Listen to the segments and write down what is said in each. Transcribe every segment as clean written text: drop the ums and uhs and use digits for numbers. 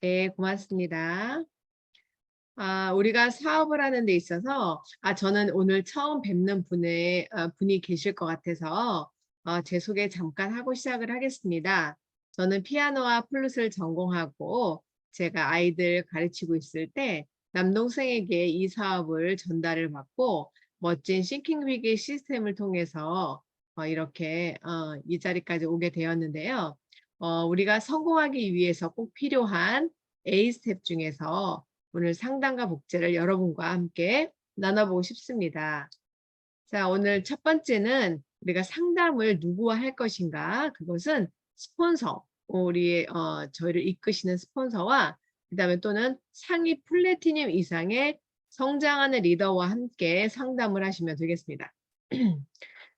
네, 고맙습니다. 우리가 사업을 하는 데 있어서 저는 오늘 처음 뵙는 분이 계실 것 같아서 제 소개 잠깐 하고 시작을 하겠습니다. 저는 피아노와 플룻을 전공하고 제가 아이들 가르치고 있을 때 남동생에게 이 사업을 전달을 받고 멋진 싱킹 위기 시스템을 통해서 이렇게 이 자리까지 오게 되었는데요. 우리가 성공하기 위해서 꼭 필요한 A 스텝 중에서 오늘 상담과 복제를 여러분과 함께 나눠보고 싶습니다. 자, 오늘 첫 번째는 우리가 상담을 누구와 할 것인가? 그것은 스폰서, 저희를 이끄시는 스폰서와 그다음에 또는 상위 플래티늄 이상의 성장하는 리더와 함께 상담을 하시면 되겠습니다.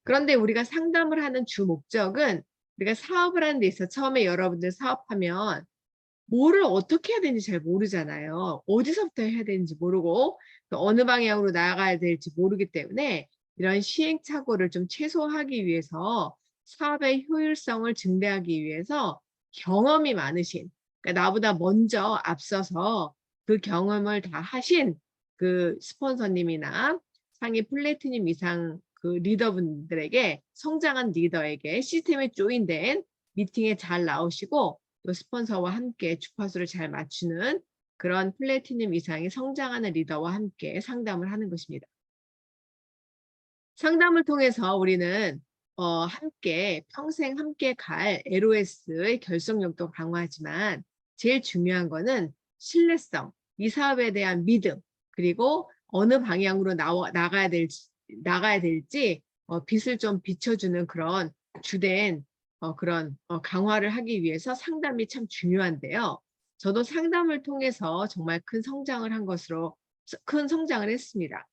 그런데 우리가 상담을 하는 주 목적은 우리가 사업을 하는 데 있어 처음에 여러분들 사업하면 뭐를 어떻게 해야 되는지 잘 모르잖아요. 어디서부터 해야 되는지 모르고 또 어느 방향으로 나아가야 될지 모르기 때문에 이런 시행착오를 좀 최소화하기 위해서 사업의 효율성을 증대하기 위해서 경험이 많으신, 그러니까 나보다 먼저 앞서서 그 경험을 다 하신 그 스폰서님이나 상위 플래티늄 이상 그 리더분들에게, 성장한 리더에게 시스템에 조인된 미팅에 잘 나오시고 또 스폰서와 함께 주파수를 잘 맞추는 그런 플래티늄 이상의 성장하는 리더와 함께 상담을 하는 것입니다. 상담을 통해서 우리는 함께 평생 함께 갈 LOS의 결속력도 강화하지만 제일 중요한 거는 신뢰성, 이 사업에 대한 믿음, 그리고 어느 방향으로 나가야 될지 빛을 좀 비춰주는 그런 주된 그런 강화를 하기 위해서 상담이 참 중요한데요. 저도 상담을 통해서 정말 큰 성장을 했습니다.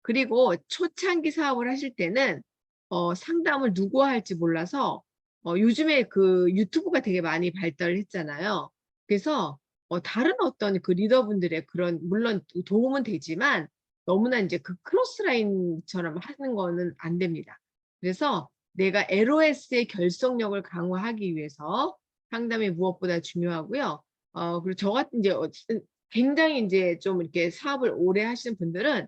그리고 초창기 사업을 하실 때는 상담을 누구와 할지 몰라서 요즘에 그 유튜브가 되게 많이 발달을 했잖아요. 그래서 다른 어떤 그 리더분들의 그런, 물론 도움은 되지만 너무나 이제 그 크로스 라인처럼 하는 거는 안 됩니다. 그래서 내가 LOS의 결속력을 강화하기 위해서 상담이 무엇보다 중요하고요. 그리고 저 같은 이제 굉장히 이제 좀 이렇게 사업을 오래 하시는 분들은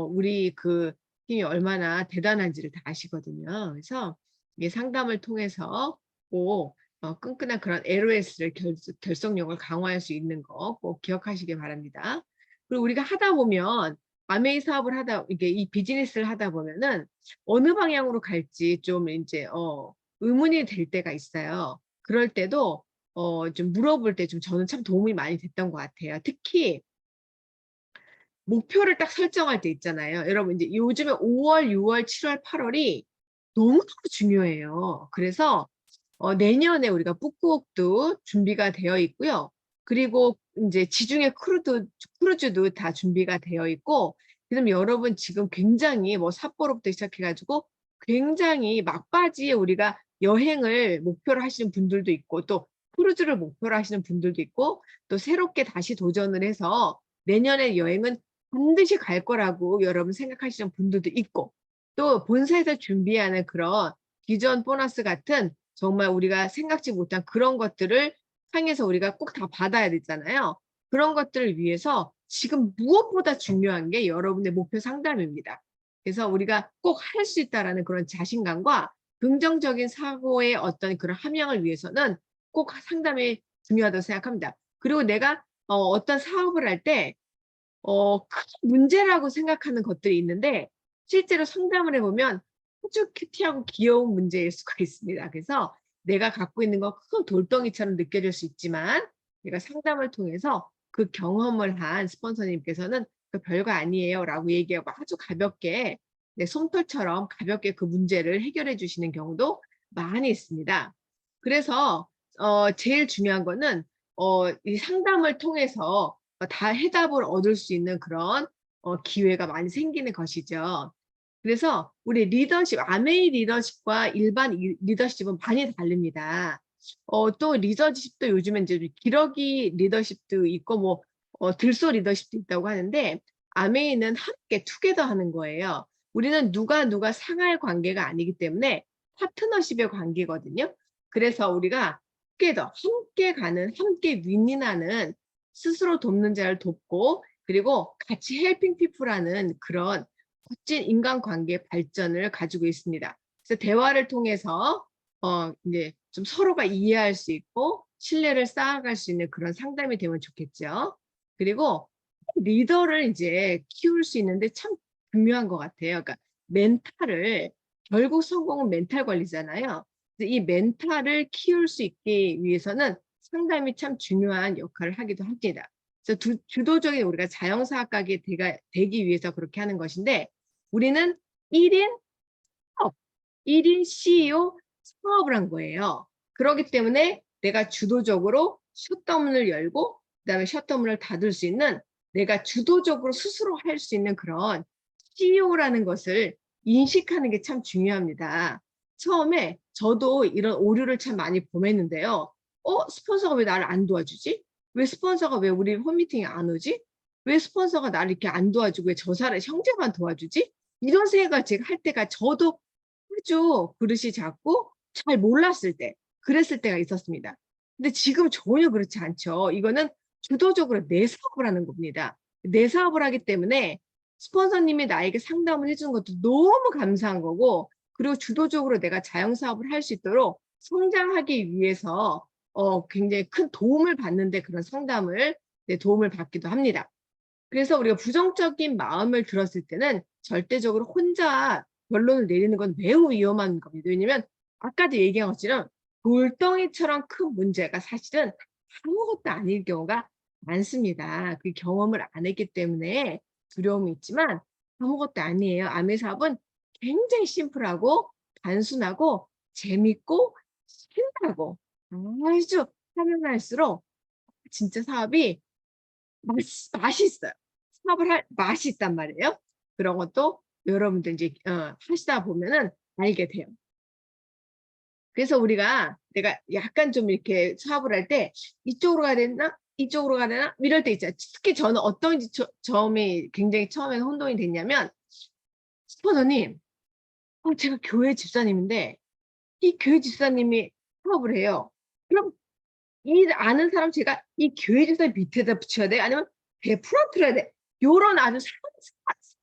우리 그 팀이 얼마나 대단한지를 다 아시거든요. 그래서 이 상담을 통해서 꼭 끈끈한 그런 LOS를 결속력을 강화할 수 있는 거 꼭 기억하시기 바랍니다. 그리고 우리가 하다 보면 아메이 사업을 이게 이 비즈니스를 하다 보면은 어느 방향으로 갈지 좀 이제 의문이 될 때가 있어요. 그럴 때도 좀 물어볼 때 좀 저는 참 도움이 많이 됐던 것 같아요. 특히 목표를 딱 설정할 때 있잖아요. 여러분 이제 요즘에 5월, 6월, 7월, 8월이 너무너무 중요해요. 그래서 내년에 우리가 북구옥도 준비가 되어 있고요. 그리고 이제 지중해 크루즈도 다 준비가 되어 있고, 그다음에 여러분 지금 굉장히 뭐 삿포로부터 시작해 가지고 굉장히 막바지에 우리가 여행을 목표로 하시는 분들도 있고 또 크루즈를 목표로 하시는 분들도 있고 또 새롭게 다시 도전을 해서 내년에 여행은 반드시 갈 거라고 여러분 생각하시는 분들도 있고, 또 본사에서 준비하는 그런 비전 보너스 같은 정말 우리가 생각지 못한 그런 것들을 향해서 우리가 꼭 다 받아야 되잖아요. 그런 것들을 위해서 지금 무엇보다 중요한 게 여러분의 목표 상담입니다. 그래서 우리가 꼭 할 수 있다라는 그런 자신감과 긍정적인 사고의 어떤 그런 함양을 위해서는 꼭 상담이 중요하다고 생각합니다. 그리고 내가 어떤 사업을 할 때 큰 문제라고 생각하는 것들이 있는데 실제로 상담을 해 보면 아주 큐티하고 귀여운 문제일 수가 있습니다. 그래서 내가 갖고 있는 거 큰 돌덩이처럼 느껴질 수 있지만 내가 상담을 통해서 그 경험을 한 스폰서님께서는 "그 별거 아니에요."라고 얘기하고 아주 가볍게 내 솜털처럼 가볍게 그 문제를 해결해 주시는 경우도 많이 있습니다. 그래서 제일 중요한 거는 이 상담을 통해서 다 해답을 얻을 수 있는 그런 기회가 많이 생기는 것이죠. 그래서 우리 리더십, 아메이 리더십과 일반 리더십은 많이 다릅니다. 또 리더십도 요즘에 이제 기러기 리더십도 있고 뭐 들소 리더십도 있다고 하는데 아메이는 함께 투게더 하는 거예요. 우리는 누가 상할 관계가 아니기 때문에 파트너십의 관계거든요. 그래서 우리가 함께 가는, 함께 윈윈하는 스스로 돕는 자를 돕고 그리고 같이 헬핑 피플하는 그런 멋진 인간관계 발전을 가지고 있습니다. 그래서 대화를 통해서 이제 좀 서로가 이해할 수 있고 신뢰를 쌓아갈 수 있는 그런 상담이 되면 좋겠죠. 그리고 리더를 이제 키울 수 있는데 참 중요한 것 같아요. 그러니까 멘탈을 결국 성공은 멘탈 관리잖아요. 이 멘탈을 키울 수 있기 위해서는 상담이 참 중요한 역할을 하기도 합니다. 그래서 주도적인 우리가 자영사학각이 되기 위해서 그렇게 하는 것인데 우리는 1인 사업, 1인 CEO 사업을 한 거예요. 그렇기 때문에 내가 주도적으로 셧다운을 열고 그다음에 셧다운을 닫을 수 있는 내가 주도적으로 스스로 할 수 있는 그런 CEO라는 것을 인식하는 게 참 중요합니다. 처음에 저도 이런 오류를 참 많이 범했는데요. 스폰서가 왜 나를 안 도와주지? 왜 스폰서가 왜 우리 홈미팅에 안 오지? 왜 스폰서가 나를 이렇게 안 도와주고 왜 저 사람 형제만 도와주지? 이런 생각을 제가 할 때가 저도 아주 그릇이 작고 잘 몰랐을 때 그랬을 때가 있었습니다. 근데 지금 전혀 그렇지 않죠. 이거는 주도적으로 내 사업을 하는 겁니다. 내 사업을 하기 때문에 스폰서님이 나에게 상담을 해주는 것도 너무 감사한 거고 그리고 주도적으로 내가 자영사업을 할 수 있도록 성장하기 위해서 굉장히 큰 도움을 받는데 그런 상담을 도움을 받기도 합니다. 그래서 우리가 부정적인 마음을 들었을 때는 절대적으로 혼자 결론을 내리는 건 매우 위험한 겁니다. 왜냐면 아까도 얘기한 것처럼 돌덩이처럼 큰 문제가 사실은 아무것도 아닐 경우가 많습니다. 그 경험을 안 했기 때문에 두려움이 있지만 아무것도 아니에요. 암의 사업은 굉장히 심플하고 단순하고 재밌고 신나고 아주 하면 할수록 진짜 사업이 맛있어요. 사업을 할 맛이 있단 말이에요. 그런 것도 여러분들 이제 하시다 보면은 알게 돼요. 그래서 우리가 내가 약간 좀 이렇게 사업을 할 때 '이쪽으로 가야 되나? 이쪽으로 가야 되나?' 이럴 때 있잖아요. 특히 저는 어떤 점이 굉장히 처음에는 혼동이 됐냐면 "스폰서님, 제가 교회 집사님인데 이 교회 집사님이 사업을 해요. 그럼 이 아는 사람 제가 이 교회 집사님 밑에다 붙여야 돼? 아니면 베풀어 야 돼?" 요런 아주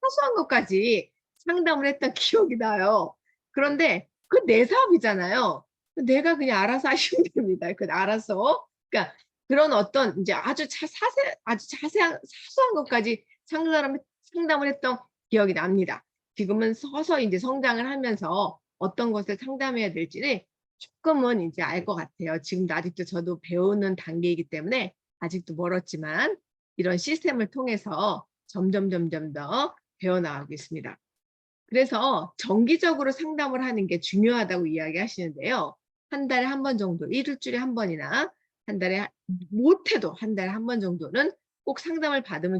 사소한 것까지 상담을 했던 기억이 나요. 그런데 그건 내 사업이잖아요. 내가 그냥 알아서 하시면 됩니다. 그 알아서. 그러니까 그런 어떤 인제 아주 자세한 사소한 것까지 상담을 했던 기억이 납니다. 지금은 서서히 인제 성장을 하면서 어떤 것을 상담해야 될지를 쪼끔은 인제 알 것 같아요. 지금도 아직도 저도 배우는 단계이기 때문에 아직도 멀었지만 이런 시스템을 통해서 점점 더 배워나가고 있습니다. 그래서 정기적으로 상담을 하는 게 중요하다고 이야기하시는데요. 한 달에 한 번 정도, 일주일에 한 번이나 한 달에 못해도 한 달에 한 번 정도는 꼭 상담을 받으면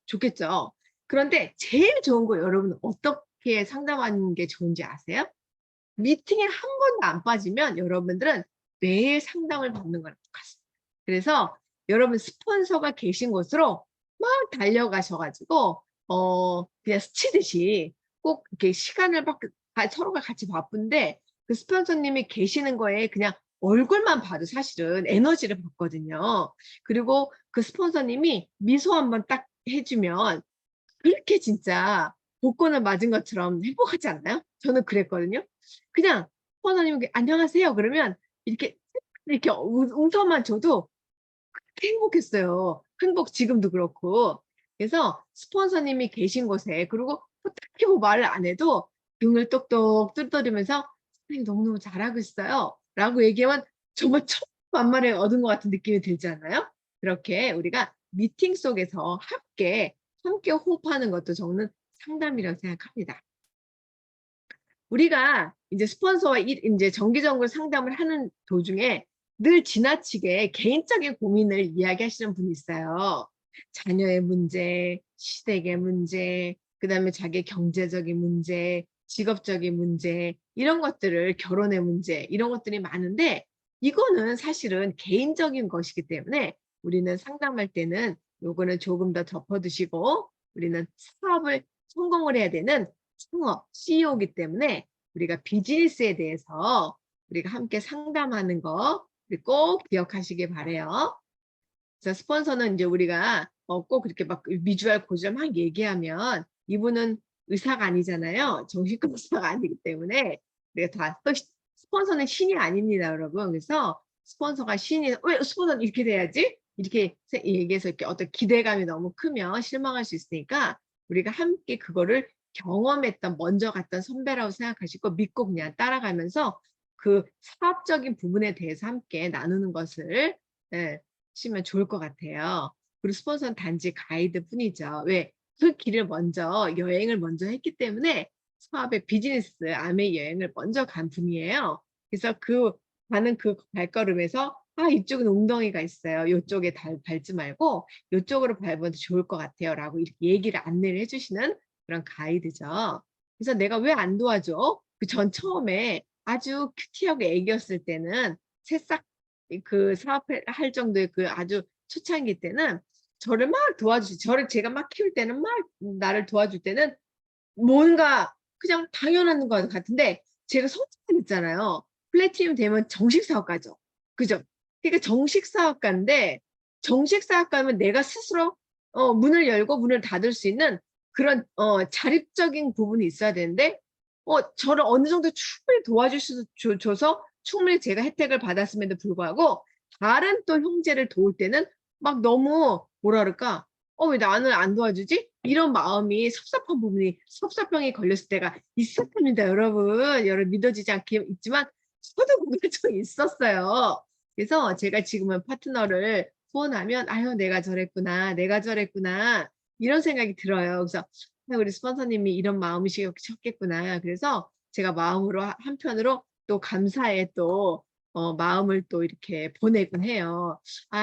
좋겠죠. 그런데 제일 좋은 거 여러분 어떻게 상담하는 게 좋은지 아세요? 미팅에 한 번도 안 빠지면 여러분들은 매일 상담을 받는 거랑 똑같습니다. 그래서 여러분 스폰서가 계신 곳으로 막 달려가셔 가지고 그냥 스치듯이 꼭 이렇게 시간을 막 서로가 같이 바쁜데 그 스폰서님이 계시는 거에 그냥 얼굴만 봐도 사실은 에너지를 받거든요. 그리고 그 스폰서님이 미소 한번 딱 해 주면 그렇게 진짜 복권을 맞은 것처럼 행복하지 않나요? 저는 그랬거든요. 그냥 스폰서님이 "안녕하세요." 그러면 이렇게 웃어만 줘도 그렇게 행복했어요. 지금도 그렇고. 그래서 스폰서님이 계신 곳에 그리고 딱히 뭐 말을 안 해도 등을 똑똑 두드리면서 "선생님 너무너무 잘하고 있어요." 라고 얘기하면 정말 천만만에 얻은 것 같은 느낌이 들지 않아요? 그렇게 우리가 미팅 속에서 함께 호흡하는 것도 저는 상담이라고 생각합니다. 우리가 이제 스폰서와 인제 정기적으로 상담을 하는 도중에 늘 지나치게 개인적인 고민을 이야기하시는 분이 있어요. 자녀의 문제, 시댁의 문제, 그다음에 자기의 경제적인 문제, 직업적인 문제 이런 것들을 결혼의 문제 이런 것들이 많은데 이거는 사실은 개인적인 것이기 때문에 우리는 상담할 때는 요거는 조금 더 덮어 두시고 우리는 사업을 성공을 해야 되는 창업, CEO이기 때문에 우리가 비즈니스에 대해서 우리가 함께 상담하는 거 우리 꼭 기억하시길 바래요. 그래서 스폰서는 이제 우리가 꼭 그렇게 막 미주알 고주알 막 얘기하면 이분은 의사가 아니잖아요. 정신과 의사가 아니기 때문에 우리가 다 또 스폰서는 신이 아닙니다, 여러분. 그래서 스폰서가 신이 왜 스폰서는 이렇게 돼야지? 이렇게 얘기해서 이렇게 어떤 기대감이 너무 크면 실망할 수 있으니까 우리가 함께 그거를 경험했던 먼저 갔던 선배라고 생각하시고 믿고 그냥 따라가면서 그 사업적인 부분에 대해서 함께 나누는 것을 하시면 좋을 것 같아요. 그리고 스폰서는 단지 가이드뿐이죠. 왜? 그 길을 먼저 여행을 먼저 했기 때문에 사업의 비즈니스 암의 여행을 먼저 간 분이에요. 그래서 그 가는 그 발걸음에서 이쪽은 웅덩이가 있어요. 이쪽에 밟지 말고 이쪽으로 밟으면 좋을 것 같아요. 라고 이렇게 얘기를 안내를 해주시는 그런 가이드죠. 그래서 내가 왜 안 도와줘? 그 전 처음에 아주 큐티하고 애기였을 때는 새싹 그 사업할 정도의 그 아주 초창기 때는 저를 막 저를 제가 막 키울 때는 막 나를 도와줄 때는 뭔가 그냥 당연한 것 같은데 제가 성장했잖아요. 플래티넘 되면 정식 사업가죠. 그죠? 그러니까 정식 사업가인데 정식 사업가면 내가 스스로 문을 열고 문을 닫을 수 있는 그런 자립적인 부분이 있어야 되는데 저를 어느 정도 충분히 도와줄 수 줘서 충분히 제가 혜택을 받았음에도 불구하고 다른 또 형제를 도울 때는 막 너무 뭐라 그럴까? 왜 나는 안 도와주지? 이런 마음이 섭섭한 부분이 섭섭병이 걸렸을 때가 있었답니다, 여러분. 여러분 믿어지지 않겠지만 저도 그게 좀 있었어요. 그래서 제가 지금은 파트너를 후원하면 아유 내가 저랬구나, 내가 저랬구나 이런 생각이 들어요. 그래서 우리 스폰서님이 이런 마음이셨겠구나. 그래서 제가 마음으로 한편으로 또 감사의 또 마음을 또 이렇게 보내곤 해요.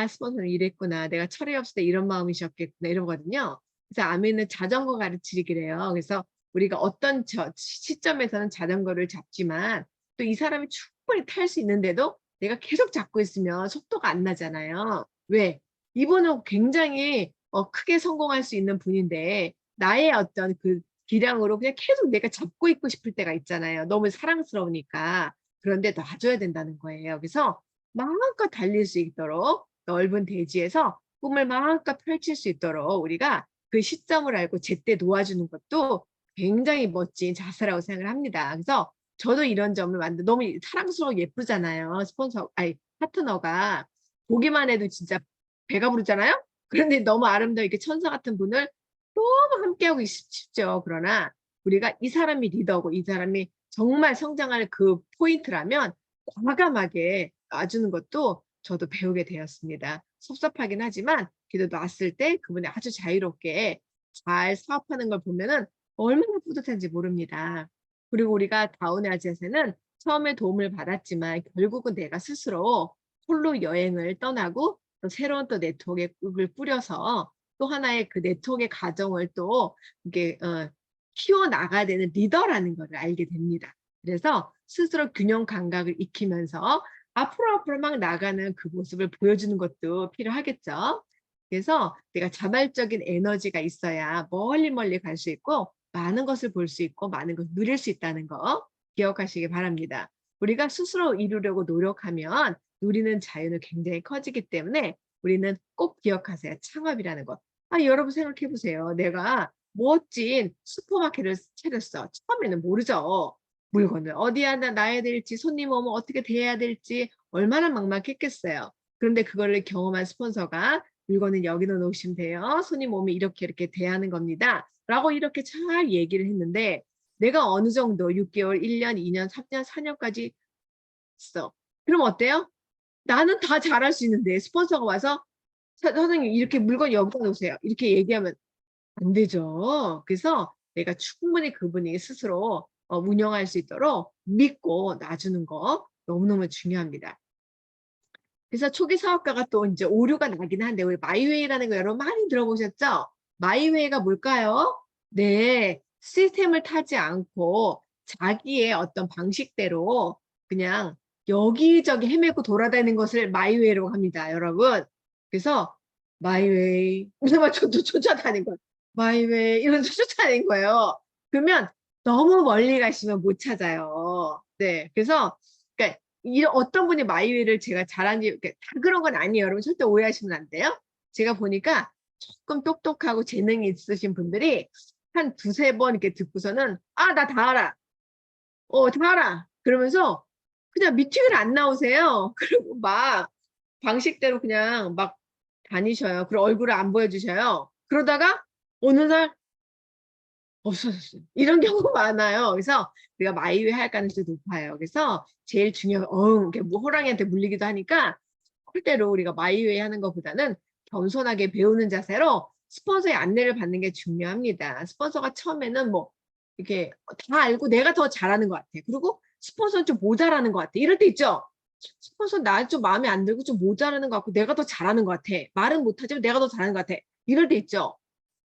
스폰서는 이랬구나. 내가 철이 없을 때 이런 마음이셨겠구나. 이러거든요. 그래서 아멘은 자전거 가르치기래요. 그래서 우리가 어떤 시점에서는 자전거를 잡지만 또 이 사람이 충분히 탈 수 있는데도 내가 계속 잡고 있으면 속도가 안 나잖아요. 왜? 이분은 굉장히 크게 성공할 수 있는 분인데 나의 어떤 그 기량으로 그냥 계속 내가 잡고 있고 싶을 때가 있잖아요. 너무 사랑스러우니까. 그런데 놔줘야 된다는 거예요. 그래서 마음껏 달릴 수 있도록 넓은 대지에서 꿈을 마음껏 펼칠 수 있도록 우리가 그 시점을 알고 제때 놓아주는 것도 굉장히 멋진 자세라고 생각을 합니다. 그래서 저도 이런 점을 너무 사랑스러워 예쁘잖아요. 파트너가 보기만 해도 진짜 배가 부르잖아요. 그런데 너무 아름다워 이렇게 천사 같은 분을 너무 함께하고 싶죠. 그러나 우리가 이 사람이 리더고 이 사람이 정말 성장할 그 포인트라면 과감하게 놔주는 것도 저도 배우게 되었습니다. 섭섭하긴 하지만 그래도 놨을 때 그분이 아주 자유롭게 잘 사업하는 걸 보면은 얼마나 뿌듯한지 모릅니다. 그리고 우리가 다운의 아지아에는 처음에 도움을 받았지만 결국은 내가 스스로 홀로 여행을 떠나고 또 새로운 또 네트워크를 뿌려서 또 하나의 그 네트워크의 가정을 또 이게 키워 나가야 되는 리더라는 것을 알게 됩니다. 그래서 스스로 균형 감각을 익히면서 앞으로 막 나가는 그 모습을 보여주는 것도 필요하겠죠. 그래서 내가 자발적인 에너지가 있어야 멀리 갈 수 있고 많은 것을 볼 수 있고 많은 것을 누릴 수 있다는 거 기억하시기 바랍니다. 우리가 스스로 이루려고 노력하면 누리는 자유는 굉장히 커지기 때문에 우리는 꼭 기억하세요. 창업이라는 것. 여러분 생각해 보세요. 내가 멋진 슈퍼마켓을 차렸어. 처음에는 모르죠. 물건을 어디에 놔야 될지, 손님 오면 어떻게 대해야 될지 얼마나 막막했겠어요. 그런데 그거를 경험한 스폰서가 물건은 여기다 놓으시면 돼요. 손님 오면 이렇게 대하는 겁니다. 라고 이렇게 잘 얘기를 했는데 내가 어느 정도 6개월, 1년, 2년, 3년, 4년까지 했어. 그럼 어때요? 나는 다 잘할 수 있는데 스폰서가 와서 선생님 이렇게 물건 여기다 놓으세요. 이렇게 얘기하면 안 되죠. 그래서 내가 충분히 그분이 스스로 운영할 수 있도록 믿고 놔주는 거 너무너무 중요합니다. 그래서 초기 사업가가 또 이제 오류가 나긴 한데 우리 마이웨이라는 거 여러분 많이 들어보셨죠? 마이웨이가 뭘까요? 네, 시스템을 타지 않고 자기의 어떤 방식대로 그냥 여기저기 헤매고 돌아다니는 것을 마이웨이라고 합니다, 여러분. 그래서 마이웨이 막 쫓아다니는 거예요. 마이웨이 이러면서 쫓아다니는 거예요. 그러면 너무 멀리 가시면 못 찾아요. 네, 그래서 그러니까 어떤 분이 마이웨이를 제가 잘하는지 다 그런 건 아니에요. 여러분 절대 오해하시면 안 돼요. 제가 보니까 조금 똑똑하고 재능이 있으신 분들이 한 두세 번 이렇게 듣고서는 나 다 알아. 다 알아. 그러면서 그냥 미팅을 안 나오세요. 그리고 막 방식대로 그냥 막 다니셔요. 그리고 얼굴을 안 보여주셔요. 그러다가 어느 날 없어졌어요. 이런 경우 많아요. 그래서 우리가 마이웨이 할 가능성이 높아요. 그래서 제일 중요한 이렇게 뭐 호랑이한테 물리기도 하니까 절대로 우리가 마이웨이 하는 것보다는 겸손하게 배우는 자세로 스폰서의 안내를 받는 게 중요합니다. 스폰서가 처음에는 뭐 이렇게 다 알고 내가 더 잘하는 것 같아. 그리고 스폰서는 좀 모자라는 것 같아. 이럴 때 있죠. 스폰서 나 좀 마음에 안 들고 좀 모자라는 것 같고 내가 더 잘하는 것 같아. 말은 못하지만 내가 더 잘하는 것 같아. 이럴 때 있죠.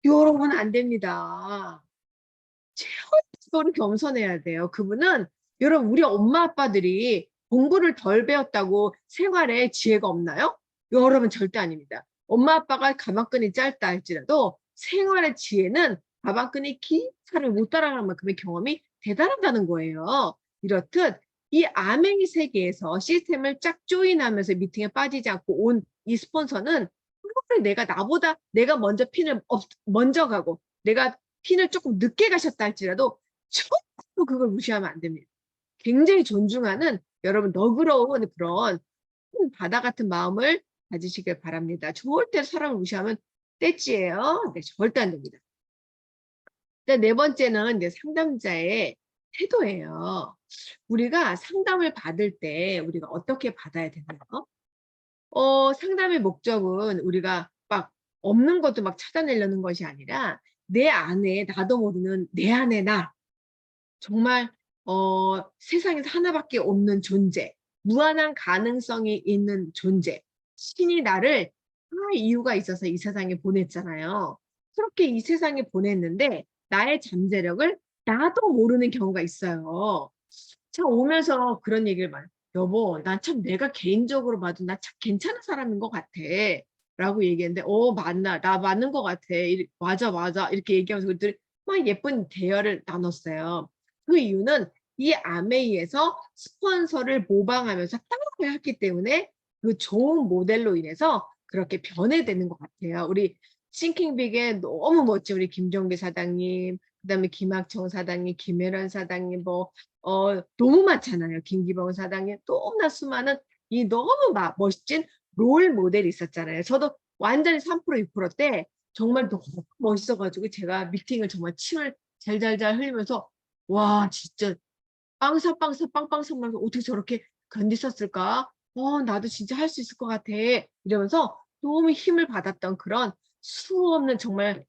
여러분 안 됩니다. 최고로 겸손해야 돼요. 그분은 여러분 우리 엄마 아빠들이 공부를 덜 배웠다고 생활에 지혜가 없나요? 여러분 절대 아닙니다. 엄마 아빠가 가방끈이 짧다 할지라도 생활의 지혜는 가방끈이 기차를 못 따라가는 만큼의 경험이 대단하다는 거예요. 이렇듯 이 아메이 세계에서 시스템을 쫙 조인하면서 미팅에 빠지지 않고 온 이 스폰서는 내가 먼저 먼저 가고 내가 핀을 조금 늦게 가셨다 할지라도 절대로 그걸 무시하면 안 됩니다. 굉장히 존중하는 여러분 너그러운 그런 바다 같은 마음을 가지시길 바랍니다. 절대 사람을 무시하면 떼찌예요. 네, 절대 안 됩니다. 네 번째는 이제 상담자의 태도예요. 우리가 상담을 받을 때 우리가 어떻게 받아야 되나요? 상담의 목적은 우리가 막 없는 것도 막 찾아내려는 것이 아니라 내 안에 나도 모르는 내 안에 나 정말 세상에서 하나밖에 없는 존재, 무한한 가능성이 있는 존재. 신이 나를 이유가 있어서 이 세상에 보냈잖아요. 그렇게 이 세상에 보냈는데 나의 잠재력을 나도 모르는 경우가 있어요. 참 오면서 그런 얘기를 많이 여보, 난 참 내가 개인적으로 봐도 나 참 괜찮은 사람인 것 같아. 라고 얘기했는데, 맞나? 나 맞는 것 같아. 맞아, 맞아. 이렇게 얘기하면서 그들이 막 예쁜 대화를 나눴어요. 그 이유는 이 아메이에서 스폰서를 모방하면서 따라가야 했기 때문에 그 좋은 모델로 인해서 그렇게 변해되는 것 같아요. 우리 싱킹빅의 너무 멋진 우리 김종배 사장님, 그다음에 김학청 사장님, 김혜란 사장님, 너무 많잖아요. 김기범 사장님, 너무나 수많은 이 너무 멋진 롤 모델이 있었잖아요. 저도 완전히 3% 6%때 정말 너무 멋있어가지고 제가 미팅을 정말 침을 잘잘잘 흘리면서 와 진짜 빵사빵사 빵빵사면서 어떻게 저렇게 견디셨을까? 나도 진짜 할 수 있을 것 같아. 이러면서 너무 힘을 받았던 그런 수없는 정말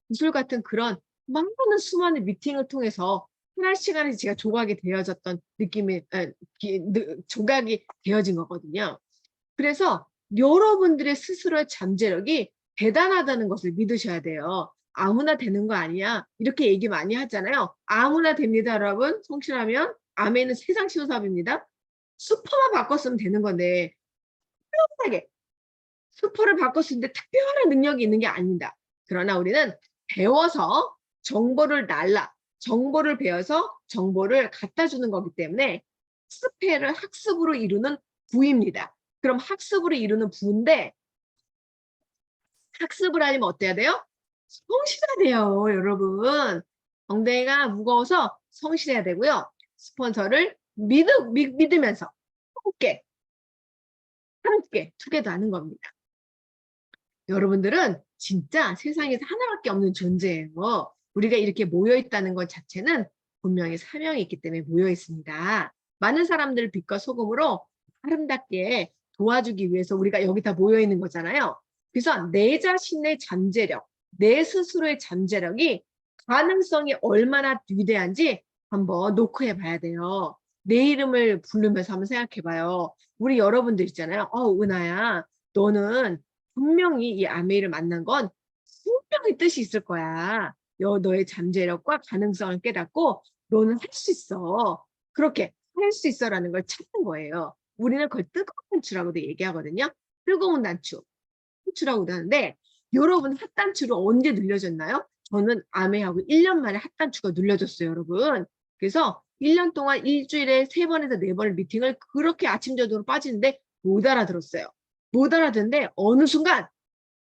구슬 같은 그런 많은 수많은 미팅을 통해서 한 시간에 제가 조각이 되어졌던 느낌이 조각이 되어진 거거든요. 그래서 여러분들의 스스로의 잠재력이 대단하다는 것을 믿으셔야 돼요. 아무나 되는 거 아니야. 이렇게 얘기 많이 하잖아요. 아무나 됩니다, 여러분. 성실하면. 아멘은 세상 시호사업입니다. 슈퍼만 바꿨으면 되는 건데 특별하게 슈퍼를 바꿨는데 특별한 능력이 있는 게 아닙니다. 그러나 우리는 배워서 정보를 배워서 정보를 갖다 주는 거기 때문에 학습으로 이루는 부입니다. 그럼 학습으로 이루는 부인데 학습을 하려면 어때야 돼요? 성실해야 돼요, 여러분. 엉덩이가 무거워서 성실해야 되고요. 스폰서를 믿으면서 함께 투게더하는 겁니다. 여러분들은 진짜 세상에서 하나밖에 없는 존재예요. 우리가 이렇게 모여 있다는 것 자체는 분명히 사명이 있기 때문에 모여 있습니다. 많은 사람들을 빛과 소금으로 아름답게 도와주기 위해서 우리가 여기 다 모여 있는 거잖아요. 그래서 내 자신의 잠재력, 내 스스로의 잠재력이 가능성이 얼마나 위대한지 한번 노크해 봐야 돼요. 내 이름을 부르면서 한번 생각해 봐요. 우리 여러분들 있잖아요. 은하야, 너는 분명히 이 아메이를 만난 건 분명히 뜻이 있을 거야. 너의 잠재력과 가능성을 깨닫고 너는 할 수 있어. 그렇게 할 수 있어라는 걸 찾는 거예요. 우리는 그걸 뜨거운 단추라고도 얘기하거든요. 뜨거운 단추라고도 하는데 여러분 핫단추를 언제 눌려졌나요? 저는 아메이하고 1년 만에 핫단추가 눌려졌어요, 여러분. 그래서 1년 동안 일주일에 3번에서 4번을 미팅을 그렇게 아침 저녁으로 빠지는데 못 알아들었어요. 못 알아듣는데 어느 순간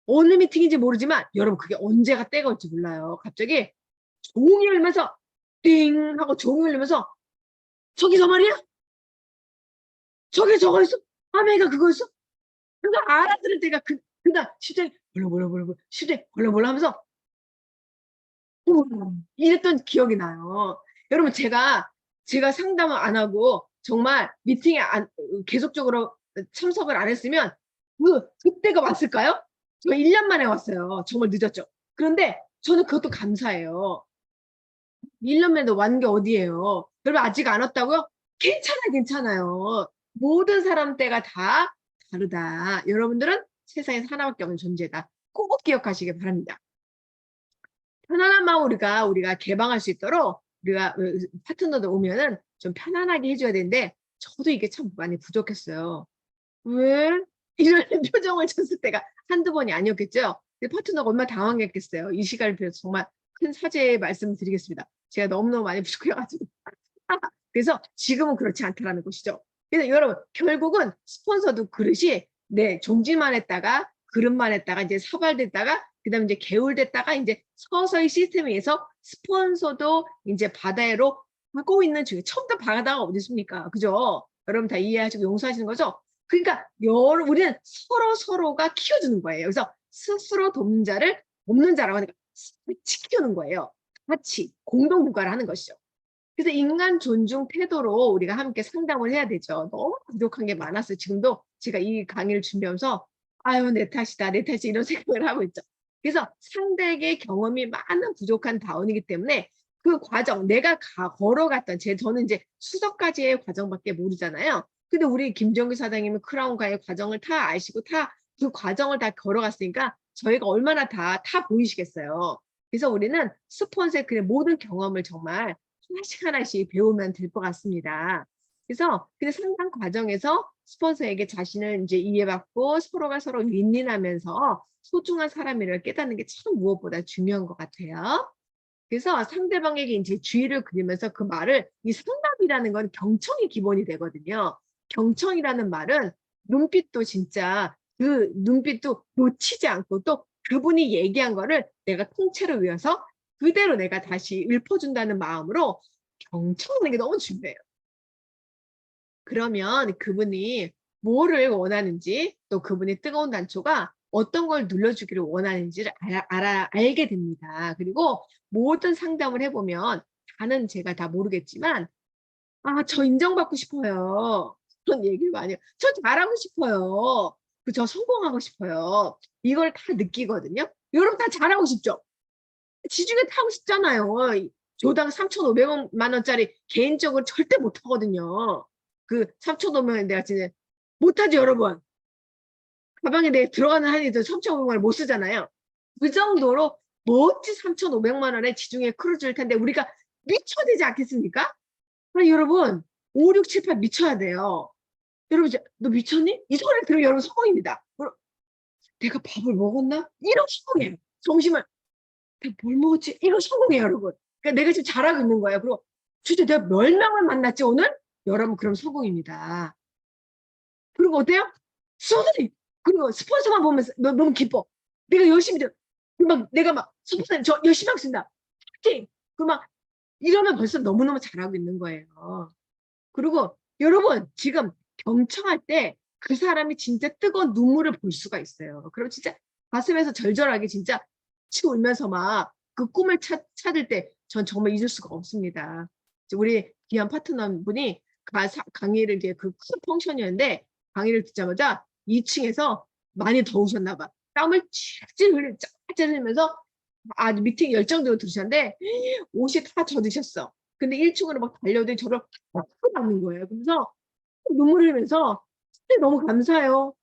어느 미팅인지 모르지만 여러분 그게 언제가 때가 올지 몰라요. 갑자기 종이 울면서 띵 하고 종이 울리면서 "저기서 말이야? 저게 저거 있어? 아메가 그거였어?" 그거 알아들을 때가 그날 심장이 벌렁벌렁벌렁 심장이 벌렁벌렁 하면서 이랬던 기억이 나요. 여러분 제가 상담을 안 하고 정말 미팅에 계속적으로 참석을 안 했으면 그때가 왔을까요? 저 1년 만에 왔어요. 정말 늦었죠. 그런데 저는 그것도 감사해요. 1년 만에 완 게 어디예요. 여러분 아직 안 왔다고요? 괜찮아요, 괜찮아요. 모든 사람 때가 다 다르다. 여러분들은 세상에서 하나밖에 없는 존재다. 꼭 기억하시기 바랍니다. 편안한 마음 우리가 개방할 수 있도록 우리가 파트너들 오면은 좀 편안하게 해 줘야 되는데 저도 이게 참 많이 부족했어요. "왜?" 이런 표정을 쳤을 때가 한두 번이 아니었겠죠. 근데 파트너가 얼마나 당황했겠어요. 이 시간을 빌어서 정말 큰 사죄의 말씀을 드리겠습니다. 제가 너무너무 많이 부족해 가지고. 그래서 지금은 그렇지 않다라는 것이죠. 그래서 여러분 결국은 스폰서도 그릇이 네 종지만 했다가 그릇만 했다가 이제 사발됐다가 그다음에 이제 개울됐다가 인제 서서히 시스템에 의해서 스폰서도 인제 바다로 가고 있는 중에 처음부터 바다가 어디 있습니까? 그죠? 여러분 다 이해하시고 용서하시는 거죠? 그러니까 우리는 서로서로가 키워주는 거예요. 그래서 스스로 돕는 자를 돕는 자라고 하니까 지켜주는 거예요. 같이 공동 육아를 하는 것이죠. 그래서 인간 존중 태도로 우리가 함께 상담을 해야 되죠. 너무 부족한 게 많았어요. 지금도 제가 이 강의를 준비하면서 '아유 내 탓이다, 내 탓이다.' 이런 생각을 하고 있죠. 그래서 상대에게 경험이 많은 부족한 다운이기 때문에 그 과정 내가 걸어갔던 저는 인제 수석까지의 과정밖에 모르잖아요. 근데 우리 김정규 사장님은 크라운과의 과정을 다 아시고 그 과정을 다 걸어갔으니까 저희가 얼마나 다 보이시겠어요. 그래서 우리는 스폰서의 그 모든 경험을 정말 하나씩 하나씩 배우면 될 것 같습니다. 그래서 그 상담 과정에서 스폰서에게 자신을 인제 이해받고 서로가 서로 윈윈하면서 소중한 사람이라를 깨닫는 게 참 무엇보다 중요한 것 같아요. 그래서 상대방에게 인제 주의를 그리면서 그 말을 이 상담이라는 건 경청이 기본이 되거든요. 경청이라는 말은 눈빛도 진짜 그 눈빛도 놓치지 않고 또 그분이 얘기한 거를 내가 통째로 외워서 그대로 내가 다시 읊어준다는 마음으로 경청하는 게 너무 중요해요. 그러면 그분이 뭐를 원하는지 또 그분의 뜨거운 단초가 어떤 걸 눌러주기를 원하는지를 알게 됩니다. 그리고 모든 상담을 해보면 다는 제가 다 모르겠지만 "아 저 인정받고 싶어요." 그런 얘기를 많이 해요. "저 잘하고 싶어요. 저 성공하고 싶어요." 이걸 다 느끼거든요. 여러분 다 잘하고 싶죠? 지중해 타고 싶잖아요. 조당 3,500만 원짜리 개인적으로 절대 못 하거든요. 그 3,500만 원 내가 진짜 못 하죠 여러분. 가방에 내 들어가는 한이 3,500만 원을 못 쓰잖아요. 그 정도로 멋진 3,500만 원의 지중해 크루즈를 탄데 우리가 미쳐야 되지 않겠습니까? 아니 여러분 5, 6, 7, 8 미쳐야 돼요. 여러분 이제 "너 미쳤니?" 이 소리를 들으면 여러분 성공입니다. '내가 밥을 먹었나?' 이런 성공이에요. 점심을 '내가 뭘 먹었지?' 이런 성공이에요 여러분. 그러니까 내가 지금 잘하고 있는 거예요. 그리고 '진짜 내가 몇 명을 만났지 오늘?' 여러분 그럼 성공입니다. 그리고 어때요? 선생님 그리고 스폰서만 보면서 너무 기뻐. 내가 열심히 내가 막 "스폰서님 저 열심히 하겠습니다. 파이팅!" 막 이러면 벌써 너무너무 잘하고 있는 거예요. 그리고 여러분 지금 경청할 때 그 사람이 진짜 뜨거운 눈물을 볼 수가 있어요. 그럼 진짜 가슴에서 절절하게 진짜 치 울면서 막 그 꿈을 찾을 때 전 정말 잊을 수가 없습니다. 이제 우리 귀한 파트너분이 강의를 이제 큰 펑션이었는데 강의를 듣자마자 2 층에서 많이 더우셨나 봐. 땀을 찔찔 흘리면서 아주 미팅 열정적으로 들으셨는데 옷이 다 젖으셨어. 근데 1 층으로 막 달려오더니 저를 막 안는 거예요. 그러면서 눈물 흘리면서 "선생님 너무 감사해요.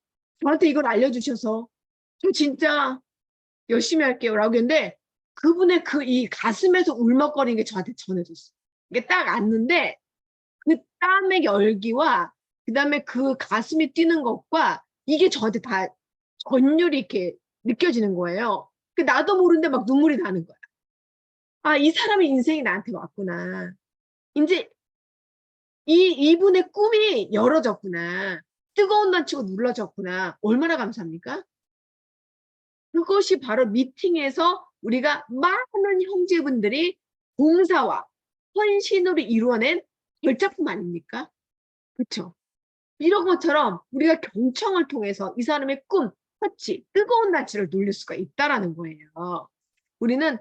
저한테 이걸 알려주셔서. 저 진짜 열심히 할게요."라고 했는데 그분의 이 가슴에서 울먹거리는 게 저한테 전해졌어요. 이게 딱 안는데 그 땀의 열기와 그다음에 그 가슴이 뛰는 것과 이게 저한테 다 전율이 이렇게 느껴지는 거예요. 나도 모르는데 막 눈물이 나는 거야. '아 이 사람의 인생이 나한테 왔구나.' 인제 이분의 꿈이 열어졌구나. 뜨거운 단추가 눌러졌구나. 얼마나 감사합니까? 그것이 바로 미팅에서 우리가 많은 형제분들이 봉사와 헌신으로 이루어낸 걸작품 아닙니까? 그렇죠? 이런 것처럼 우리가 경청을 통해서 이 사람의 꿈, 터치, 뜨거운 단추를 눌릴 수가 있다라는 거예요. 우리는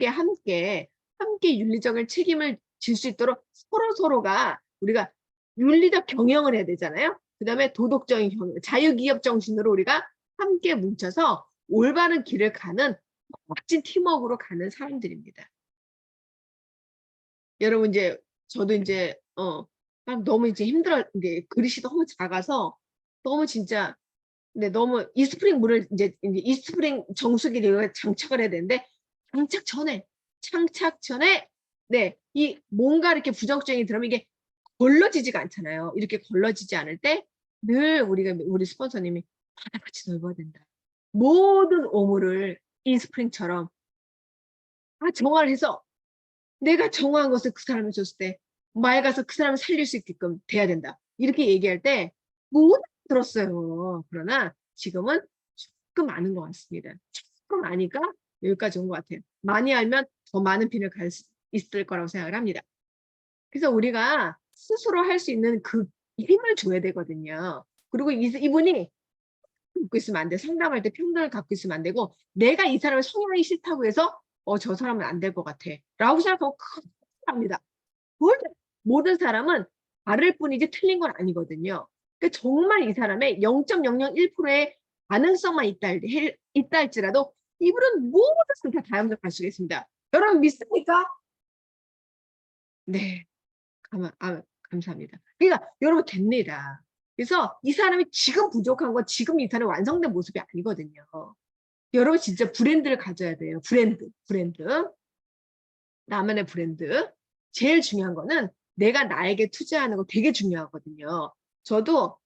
함께 윤리적인 책임을 질 수 있도록 서로가 우리가 윤리적 경영을 해야 되잖아요. 그다음에 도덕적인 경영, 자유기업 정신으로 우리가 함께 뭉쳐서 올바른 길을 가는 멋진 팀워크로 가는 사람들입니다. 여러분 이제 저도 이제 너무 이제 힘들어. 이게 그릇이 너무 작아서 너무 진짜 너무 이스프링 물을 이제 이스프링 정수기를 장착을 해야 되는데 장착 전에 이 뭔가 이렇게 부정적인 들으면 이게 걸러지지가 않잖아요. 이렇게 걸러지지 않을 때 늘 우리 스폰서님이 바다같이 넓어야 된다. 모든 오물을 이스프링처럼 정화를 해서 내가 정화한 것을 그 사람이 줬을 때 맑아서 그 사람을 살릴 수 있게끔 돼야 된다. 이렇게 얘기할 때 못 들었어요. 그러나 지금은 조금 아는 것 같습니다. 조금 아니까 여기까지 온 것 같아요. 많이 알면 더 많은 빈을 갈 수 있을 거라고 생각을 합니다. 그래서 우리가 스스로 할 수 있는 그 힘을 줘야 되거든요. 그리고 이분이 갖고 있으면 안 돼. 상담할 때 편견을 갖고 있으면 안 되고 내가 이 사람의 성향이 싫다고 해서 저 사람은 안 될 것 같아. 라고 생각하고 큰일 납니다. 모든 사람은 다를 뿐이지 틀린 건 아니거든요. 그러니까 정말 이 사람의 0.001%의 가능성만 있다 할지라도 이분은 모든 것을 다 다용적할 수가 있습니다. 여러분 믿습니까? 네. 감사합니다. 그러니까 여러분 됩니다. 그래서 이 사람이 지금 부족한 건 지금 이 사람의 완성된 모습이 아니거든요. 여러분 진짜 브랜드를 가져야 돼요. 브랜드. 나만의 브랜드. 제일 중요한 거는 내가 나에게 투자하는 거 되게 중요하거든요. 저도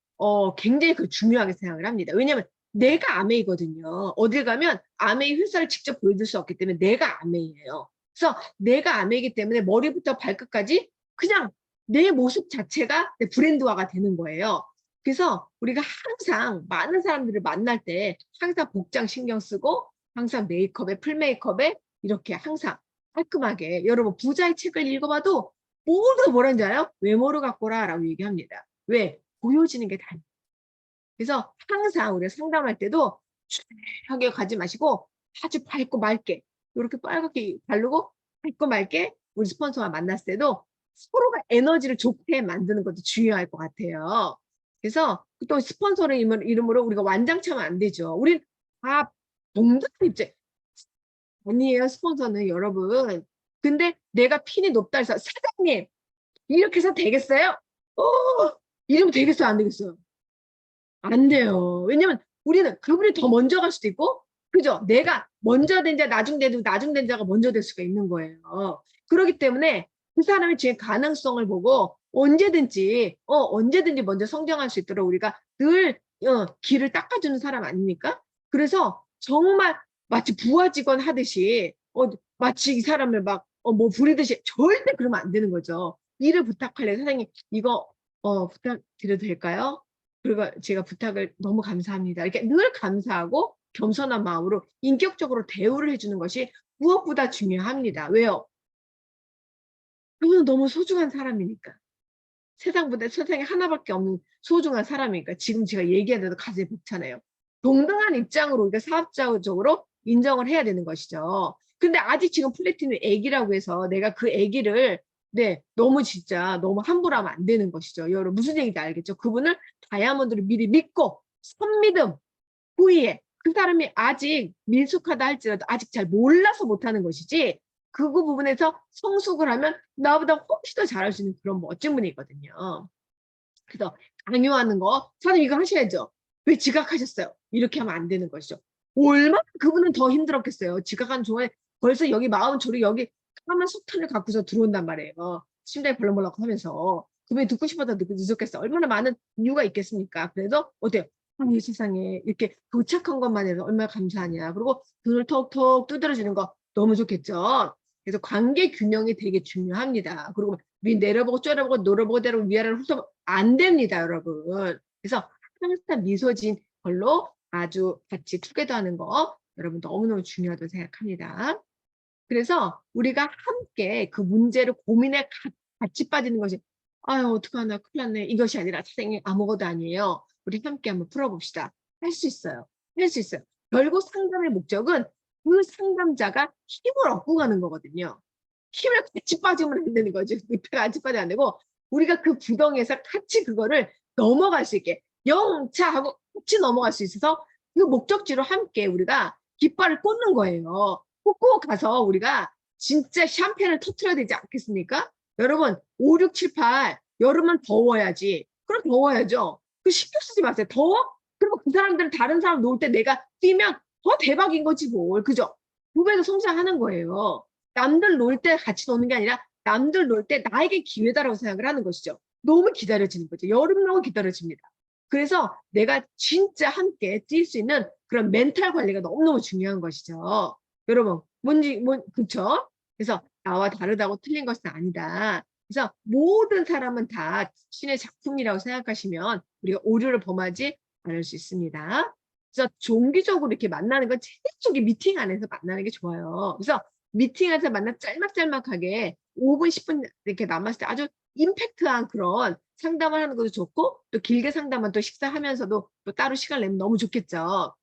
굉장히 그 중요하게 생각을 합니다. 왜냐하면 내가 아메이거든요. 어딜 가면 아메이 휠살을 직접 보여줄 수 없기 때문에 내가 아메이예요. 그래서 내가 아메이기 때문에 머리부터 발끝까지 그냥 내 모습 자체가 내 브랜드화가 되는 거예요. 그래서 우리가 항상 많은 사람들을 만날 때 항상 복장 신경 쓰고 항상 메이크업에 풀 메이크업에 이렇게 항상 깔끔하게 여러분 부자의 책을 읽어봐도 모두 뭐라는지 알아요? 외모를 갖고라 라고 얘기합니다. 왜? 보여지는 게 다르다. 그래서 항상 우리가 상담할 때도 추하게 가지 마시고 아주 밝고 맑게 이렇게 빨갛게 바르고 밝고 맑게 우리 스폰서와 만났을 때도 서로가 에너지를 좋게 만드는 것도 중요할 것 같아요. 그래서 또 스폰서의 이름으로 우리가 완장차면 안 되죠. 우린 다 동등한 입장 아니에요. 스폰서는 여러분. 근데 내가 핀이 높다 해서 사장님 이렇게 해서 되겠어요? 이러면 되겠어요? 안 되겠어요? 안 돼요. 왜냐면 우리는 그분이 더 먼저 갈 수도 있고 그죠? 내가 먼저 된 자 나중 된 자가 먼저 될 수가 있는 거예요. 그렇기 때문에 그 사람의 지금 가능성을 보고 언제든지 먼저 성장할 수 있도록 우리가 늘 길을 닦아주는 사람 아닙니까? 그래서 정말 마치 부하 직원 하듯이 마치 이 사람을 막 뭐 부리듯이 절대 그러면 안 되는 거죠. 일을 부탁할래 사장님 이거 부탁드려도 될까요? 그리고 제가 부탁을 너무 감사합니다. 이렇게 늘 감사하고 겸손한 마음으로 인격적으로 대우를 해주는 것이 무엇보다 중요합니다. 왜요? 그분은 너무 소중한 사람이니까. 세상에 하나밖에 없는 소중한 사람이니까. 지금 제가 얘기하는데도 가슴이 벅차네요. 동등한 입장으로 우리가 사업자적으로 인정을 해야 되는 것이죠. 근데 아직 지금 플래티넘 애기라고 해서 내가 그 애기를 너무 진짜 너무 함부로 하면 안 되는 것이죠. 여러분 무슨 얘기인지 알겠죠? 그분을 다이아몬드를 미리 믿고 선믿음 후에 그 사람이 아직 미숙하다 할지라도 아직 잘 몰라서 못하는 것이지 그 부분에서 성숙을 하면 나보다 훨씬 더 잘할 수 있는 그런 멋진 분이거든요. 그래서 강요하는 거 사장님 이거 하셔야죠. 왜 지각하셨어요? 이렇게 하면 안 되는 것이죠. 얼마나 그분은 더 힘들었겠어요. 지각한 중에 벌써 여기 마음 졸이 여기 까만 석탄을 갖고서 들어온단 말이에요. 심장이 벌렁벌렁 하면서 그분이 듣고 싶어도 늦었겠어. 얼마나 많은 이유가 있겠습니까? 그래서 어때요? 이 세상에 이렇게 도착한 것만 해도 얼마나 감사하냐. 그리고 눈을 톡톡 두드려주는 거 너무 좋겠죠. 그래서 관계 균형이 되게 중요합니다. 그리고 위 내려보고 쫄아보고 노려보고 내려보고 위아래를 훑어보고 안 됩니다, 여러분. 그래서 항상 미소 진 걸로 아주 같이 투게더 하는 거 여러분 너무너무 중요하다고 생각합니다. 그래서 우리가 함께 그 문제를 고민에 같이 빠지는 것이 아유 어떡하나 큰일 났네 이것이 아니라 선생님 아무것도 아니에요. 우리 함께 한번 풀어봅시다. 할 수 있어요. 할 수 있어요. 결국 상담의 목적은 그 상담자가 힘을 얻고 가는 거거든요. 힘을 같이 빠지면 안 되는 거죠. 늪에 같이 빠지면 안 되고 우리가 그 구덩이에서 같이 그거를 넘어갈 수 있게 영차하고 같이 넘어갈 수 있어서 그 목적지로 함께 우리가 깃발을 꽂는 거예요. 꽂고 가서 우리가 진짜 샴페인을 터트려야 되지 않겠습니까? 여러분 5, 6, 7, 8 여름은 더워야지. 그럼 더워야죠. 그 신경 쓰지 마세요. 더워? 그리고 그 사람들은 다른 사람 놀 때 내가 뛰면 더 대박인 거지 뭘. 그죠? 두 배로 성장하는 거예요. 남들 놀 때 같이 노는 게 아니라 남들 놀 때 나에게 기회다라고 생각을 하는 것이죠. 너무 기다려지는 거죠. 여름 너무 기다려집니다. 그래서 내가 진짜 함께 뛸 수 있는 그런 멘탈 관리가 너무너무 중요한 것이죠. 여러분, 그쵸? 그래서 나와 다르다고 틀린 것은 아니다. 그래서 모든 사람은 다 신의 작품이라고 생각하시면 우리가 오류를 범하지 않을 수 있습니다. 그래서 종기적으로 이렇게 만나는 건 최대적인 미팅 안에서 만나는 게 좋아요. 그래서 미팅에서 만나 짤막짤막하게 5분, 10분 이렇게 남았을 때 아주 임팩트한 그런 상담을 하는 것도 좋고 또 길게 상담은 또 식사하면서도 또 따로 시간 내면 너무 좋겠죠.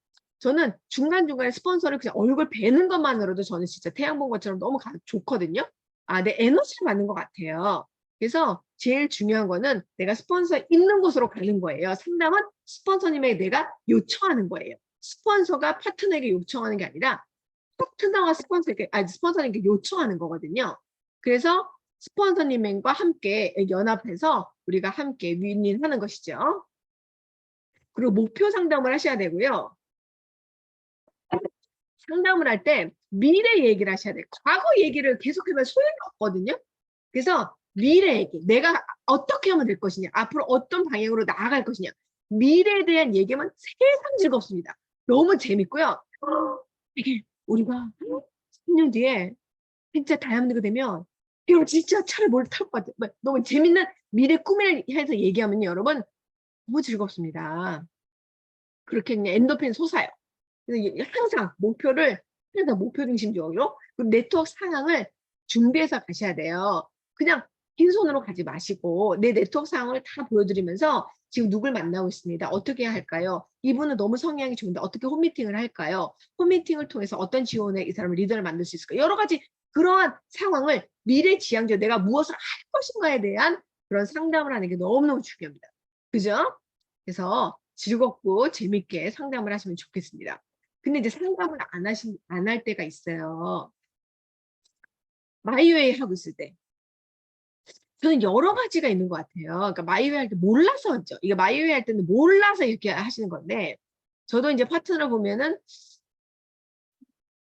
저는 중간중간에 스폰서를 그냥 얼굴 뵈는 것만으로도 저는 진짜 태양 본 것처럼 너무 좋거든요. 아, 내 에너지를 받는 것 같아요. 그래서 제일 중요한 거는 내가 스폰서 있는 곳으로 가는 거예요. 상담은 스폰서님에게 내가 요청하는 거예요. 스폰서가 파트너에게 요청하는 게 아니라 파트너가 스폰서님께 요청하는 거거든요. 그래서 스폰서님과 함께 연합해서 우리가 함께 윈윈하는 것이죠. 그리고 목표 상담을 하셔야 되고요. 상담을 할 때 미래 얘기를 하셔야 돼요. 과거 얘기를 계속하면 소용이 없거든요. 그래서 미래 얘기, 내가 어떻게 하면 될 것이냐, 앞으로 어떤 방향으로 나아갈 것이냐, 미래에 대한 얘기만 세상 즐겁습니다. 너무 재밌고요. 이게 우리가 10년 뒤에 진짜 다이아몬드가 되면 이거 진짜 차를 뭘 탈 것 같아요. 너무 재밌는 미래 꿈을 해서 얘기하면요, 여러분 너무 즐겁습니다. 그렇게 그냥 엔도핀 솟아요. 그래서 항상 목표를 항상 목표 중심적으로 그리고 네트워크 상황을 준비해서 가셔야 돼요. 그냥 빈손으로 가지 마시고 내 네트워크 상황을 다 보여드리면서 지금 누굴 만나고 있습니다. 어떻게 해야 할까요? 이분은 너무 성향이 좋은데 어떻게 홈미팅을 할까요? 홈미팅을 통해서 어떤 지원에 이 사람을 리더를 만들 수 있을까요? 여러 가지 그러한 상황을 미래지향적 내가 무엇을 할 것인가에 대한 그런 상담을 하는 게 너무너무 중요합니다. 그죠? 그래서 즐겁고 재밌게 상담을 하시면 좋겠습니다. 근데 이제 상담을 안 할 때가 있어요. 마이웨이 하고 있을 때. 저는 여러 가지가 있는 것 같아요. 그러니까 마이웨이 할 때 몰라서 하죠. 이게 마이웨이 할 때는 몰라서 이렇게 하시는 건데, 저도 이제 파트너 보면은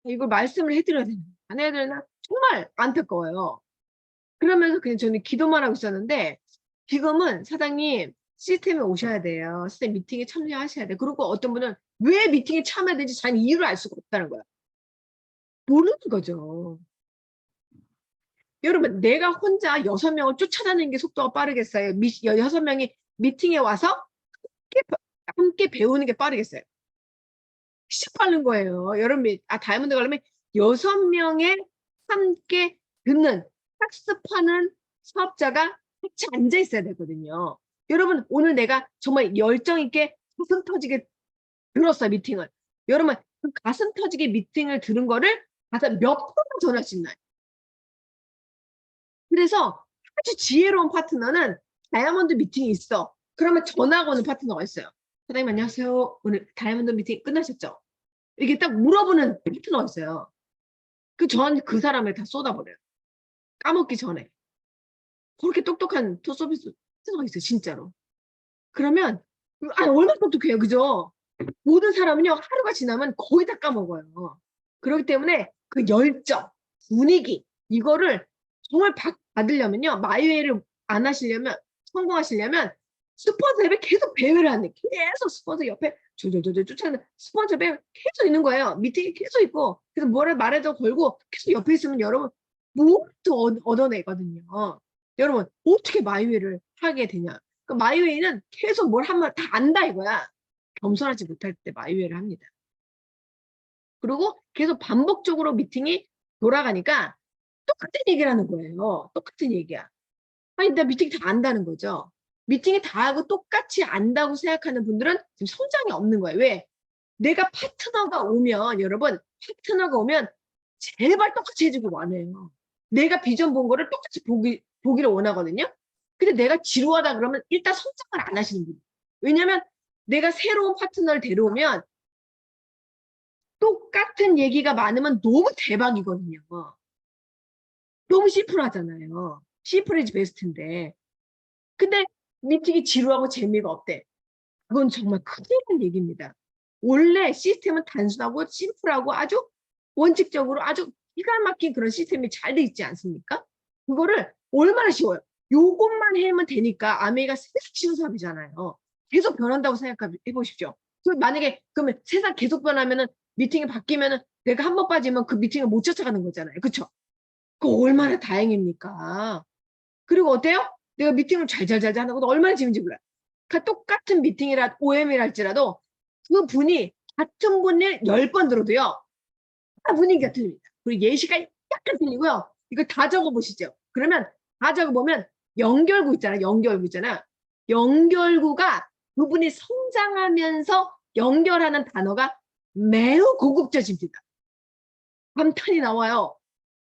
이걸 말씀을 해드려야 되나, 안 해야 되나? 정말 안타까워요. 그러면서 그냥 저는 기도만 하고 있었는데, 지금은 사장님, 시스템에 오셔야 돼요. 시스템 미팅에 참여하셔야 돼요. 그리고 어떤 분은 왜 미팅에 참여해야 되는지 자기 이유를 알 수가 없다는 거예요. 모르는 거죠. 여러분, 내가 혼자 6명을 쫓아다니는 게 속도가 빠르겠어요? 6명이 미팅에 와서 함께 배우는 게 빠르겠어요? 진짜 빠른 거예요. 여러분, 다이아몬드 가려면 6명의 함께 듣는, 학습하는 사업자가 같이 앉아 있어야 되거든요. 여러분, 오늘 내가 정말 열정 있게 가슴 터지게 들었어요, 미팅을. 여러분, 그 가슴 터지게 미팅을 들은 거를 가서 몇 번만 전할 수 있나요? 그래서 아주 지혜로운 파트너는 다이아몬드 미팅이 있어. 그러면 전화가 오는 파트너가 있어요. 사장님 안녕하세요. 오늘 다이아몬드 미팅 끝나셨죠? 이게 딱 물어보는 파트너가 있어요. 저한테 그 사람을 다 쏟아버려요. 까먹기 전에. 그렇게 똑똑한 토서비스 파트너가 있어요. 진짜로. 그러면 얼마나 똑똑해요. 그죠? 모든 사람은요. 하루가 지나면 거의 다 까먹어요. 그렇기 때문에 그 열정, 분위기 이거를 정말 받으려면요. 마이웨이를 안 하시려면 성공하시려면 스폰서 옆에 계속 배회를 하는 계속 스폰서 옆에 졸졸졸 쫓아가는 스폰서 배회 계속 있는 거예요. 미팅이 계속 있고 그래서 뭐를 말해도 걸고 계속 옆에 있으면 여러분 무엇도 얻어내거든요. 여러분 어떻게 마이웨이를 하게 되냐? 그 마이웨이는 계속 뭘 하면 다 안다 이거야. 겸손하지 못할 때 마이웨이를 합니다. 그리고 계속 반복적으로 미팅이 돌아가니까 똑같은 얘기를 하는 거예요. 똑같은 얘기야. 아니, 나 미팅 다 안다는 거죠. 미팅이 다 하고 똑같이 안다고 생각하는 분들은 지금 성장이 없는 거예요. 왜? 내가 파트너가 오면, 여러분, 파트너가 오면 제발 똑같이 해주길 원해요. 내가 비전 본 거를 똑같이 보기를 원하거든요. 근데 내가 지루하다 그러면 일단 성장을 안 하시는 분이에요. 왜냐면 내가 새로운 파트너를 데려오면 똑같은 얘기가 많으면 너무 대박이거든요. 너무 심플하잖아요. 심플이지 베스트인데. 근데 미팅이 지루하고 재미가 없대. 그건 정말 큰일 얘기입니다. 원래 시스템은 단순하고 심플하고 아주 원칙적으로 아주 기가 막힌 그런 시스템이 잘 돼 있지 않습니까? 그거를 얼마나 쉬워요. 요것만 하면 되니까 아메이가 세상 쉬운 사업이잖아요. 계속 변한다고 생각해 보십시오. 만약에 그러면 세상 계속 변하면은 미팅이 바뀌면은 내가 한 번 빠지면 그 미팅을 못 쫓아가는 거잖아요. 그렇죠? 그거 얼마나 다행입니까? 그리고 어때요? 내가 미팅을 잘잘잘 하는 것도 얼마나 재밌는지 몰라요. 그러니까 똑같은 미팅이라 OM이랄지라도 그 분이 같은 분을 10번 들어도요. 다 분위기가 틀립니다. 그리고 예시가 약간 틀리고요. 이거 다 적어보시죠. 그러면 다 적어보면 연결구 있잖아. 연결구 있잖아. 연결구가 그분이 성장하면서 연결하는 단어가 매우 고급져집니다. 감탄이 나와요.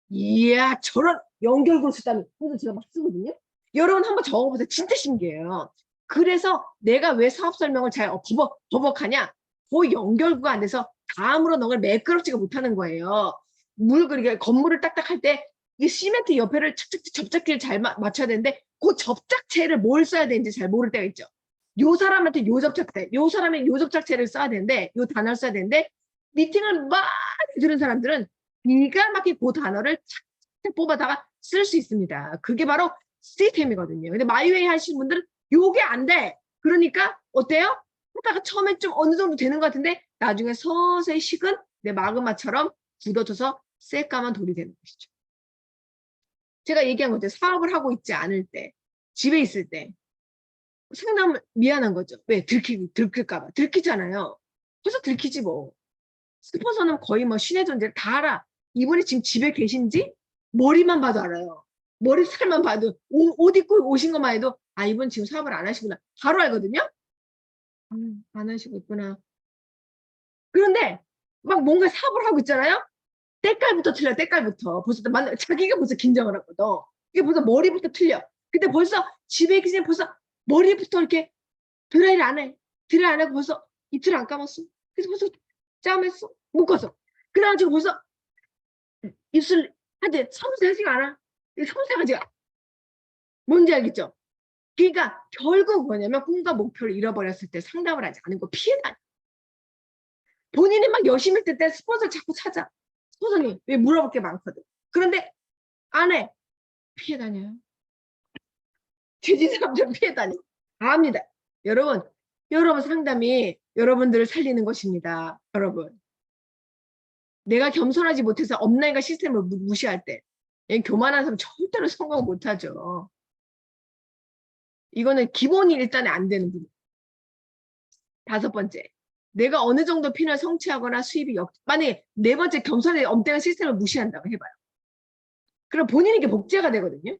이야, 저런 연결고를 쓰다니. 그래서 제가 막 쓰거든요. 여러분 한번 적어보세요. 진짜 신기해요. 그래서 내가 왜 사업 설명을 잘 버벅하냐? 그 연결구가 안 돼서 다음으로 너를 매끄럽지가 못하는 거예요. 그러니까 건물을 딱딱할 때 이 시멘트 옆에를 착착 접착제를 잘 맞춰야 되는데 그 접착제를 뭘 써야 되는지 잘 모를 때가 있죠. 요 사람한테 요 접착제, 요 사람이 요 접착제를 써야 되는데 요 단어를 써야 되는데 미팅을 많이 들은 사람들은 기가 막히게 그 단어를 착착 뽑아다가 쓸 수 있습니다. 그게 바로 시스템이거든요. 근데 마이웨이 하시는 분들은 요게 안 돼. 그러니까 어때요? 하다가 처음에 좀 어느 정도 되는 것 같은데 나중에 서서히 식은 내 마그마처럼 굳어져서 새까만 돌이 되는 것이죠. 제가 얘기한 거죠. 사업을 하고 있지 않을 때, 집에 있을 때 상담 미안한 거죠. 왜? 들킬까봐. 들키잖아요. 그래서 들키지 뭐. 스폰서는 거의 뭐 신의 존재를 다 알아. 이분이 지금 집에 계신지 머리만 봐도 알아요. 머리 살만 봐도 옷 입고 오신 것만 해도 아 이분 지금 사업을 안 하시구나. 바로 알거든요. 안 하시고 있구나. 그런데 막 뭔가 사업을 하고 있잖아요. 때깔부터 틀려. 때깔부터. 벌써 자기가 벌써 긴장을 하거든. 이게 벌써 머리부터 틀려. 근데 벌써 집에 계시면 벌써 머리부터 이렇게 드라이를 안 해. 드라이 안 하고 벌써 이틀 안 감았어. 그래서 벌써 짬했어. 묶었어. 그래가지고 벌써 입술 한테 섬세하지가 않아. 섬세하지가 뭔지 알겠죠? 그러니까 결국 뭐냐면 꿈과 목표를 잃어버렸을 때 상담을 하지 않은 거 피해 다녀. 본인이 막 열심히 할 때 스폰서를 자꾸 찾아. 스폰서님 왜 물어볼 게 많거든. 그런데 안 해. 피해 다녀요. 돼지 사람들은 피해 다녀. 다 합니다. 여러분 상담이 여러분들을 살리는 것입니다. 여러분. 내가 겸손하지 못해서 업라인과 시스템을 무시할 때 교만한 사람 절대로 성공 못하죠. 이거는 기본이 일단 안 되는 부분. 5번째, 내가 어느 정도 핀을 성취하거나 수입이 만약에 4번째 겸손의 엄대한 시스템을 무시한다고 해봐요. 그럼 본인에게 복제가 되거든요.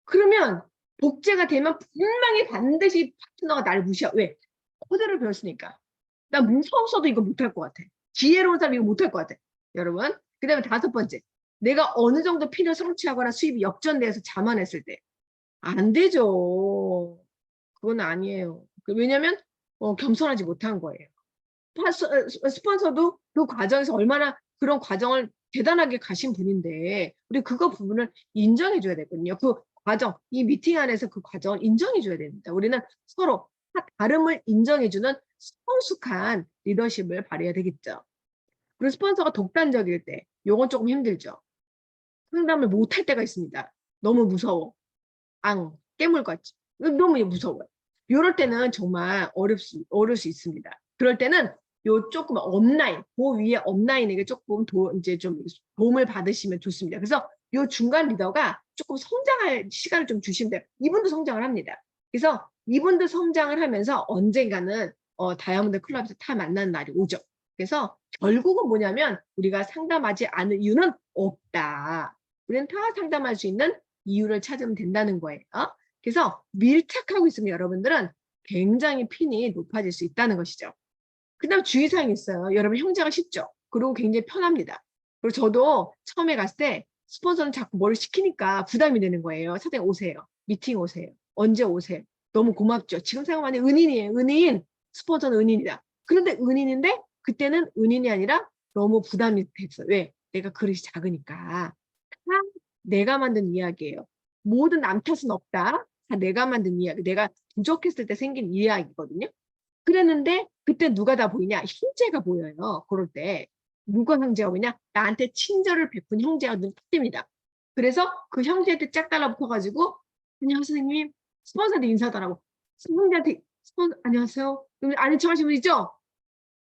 그러면 복제가 되면 분명히 반드시 파트너가 나를 무시하고 왜? 코드를 배웠으니까. 나 무서워서도 이거 못할 것 같아. 지혜로운 사람 이거 못할 것 같아. 여러분. 그 다음에 5번째. 내가 어느 정도 핀을 성취하거나 수입이 역전돼서 자만했을 때. 안 되죠. 그건 아니에요. 왜냐면 겸손하지 못한 거예요. 스폰서도 그 과정에서 얼마나 그런 과정을 대단하게 가신 분인데 우리 그거 부분을 인정해 줘야 되거든요. 그 과정, 이 미팅 안에서 그 과정을 인정해 줘야 됩니다. 우리는 서로 다름을 인정해 주는 성숙한 리더십을 발휘해야 되겠죠. 그리고 스폰서가 독단적일 때 요건 조금 힘들죠. 상담을 못할 때가 있습니다. 너무 무서워. 깨물같이. 너무 무서워요. 이럴 때는 정말 어려울 수 있습니다. 그럴 때는 요 조금 업라인, 그 위에 업라인에게 조금 이제 좀 도움을 받으시면 좋습니다. 그래서 요 중간 리더가 조금 성장할 시간을 좀 주시면 돼요. 이분도 성장을 합니다. 그래서 이분도 성장을 하면서 언젠가는 다이아몬드 클럽에서 다 만나는 날이 오죠. 그래서 결국은 뭐냐면 우리가 상담하지 않을 이유는 없다. 우리는 다 상담할 수 있는 이유를 찾으면 된다는 거예요. 그래서 밀착하고 있으면 여러분들은 굉장히 핀이 높아질 수 있다는 것이죠. 그 다음 주의사항이 있어요. 여러분 형제가 쉽죠? 그리고 굉장히 편합니다. 그리고 저도 처음에 갔을 때 스폰서는 자꾸 뭘 시키니까 부담이 되는 거예요. 사장님 오세요. 미팅 오세요. 언제 오세요. 너무 고맙죠. 지금 생각하면 은인이에요. 은인. 스폰서는 은인이다. 그런데 은인인데 그때는 은인이 아니라 너무 부담이 됐어요. 왜? 내가 그릇이 작으니까. 다 내가 만든 이야기예요. 모든 남 탓은 없다. 다 내가 만든 이야기. 내가 부족했을 때 생긴 이야기거든요. 그랬는데 그때 누가 다 보이냐? 형제가 보여요. 그럴 때. 누가 형제가 보이냐? 나한테 친절을 베푼 형제가 눈 탁 띕니다. 그래서 그 형제한테 짝 달라붙어가지고 안녕하세요 선생님. 스폰서한테 인사하더라고. 형제한테 안녕하세요. 아는 척 하신 분 있죠?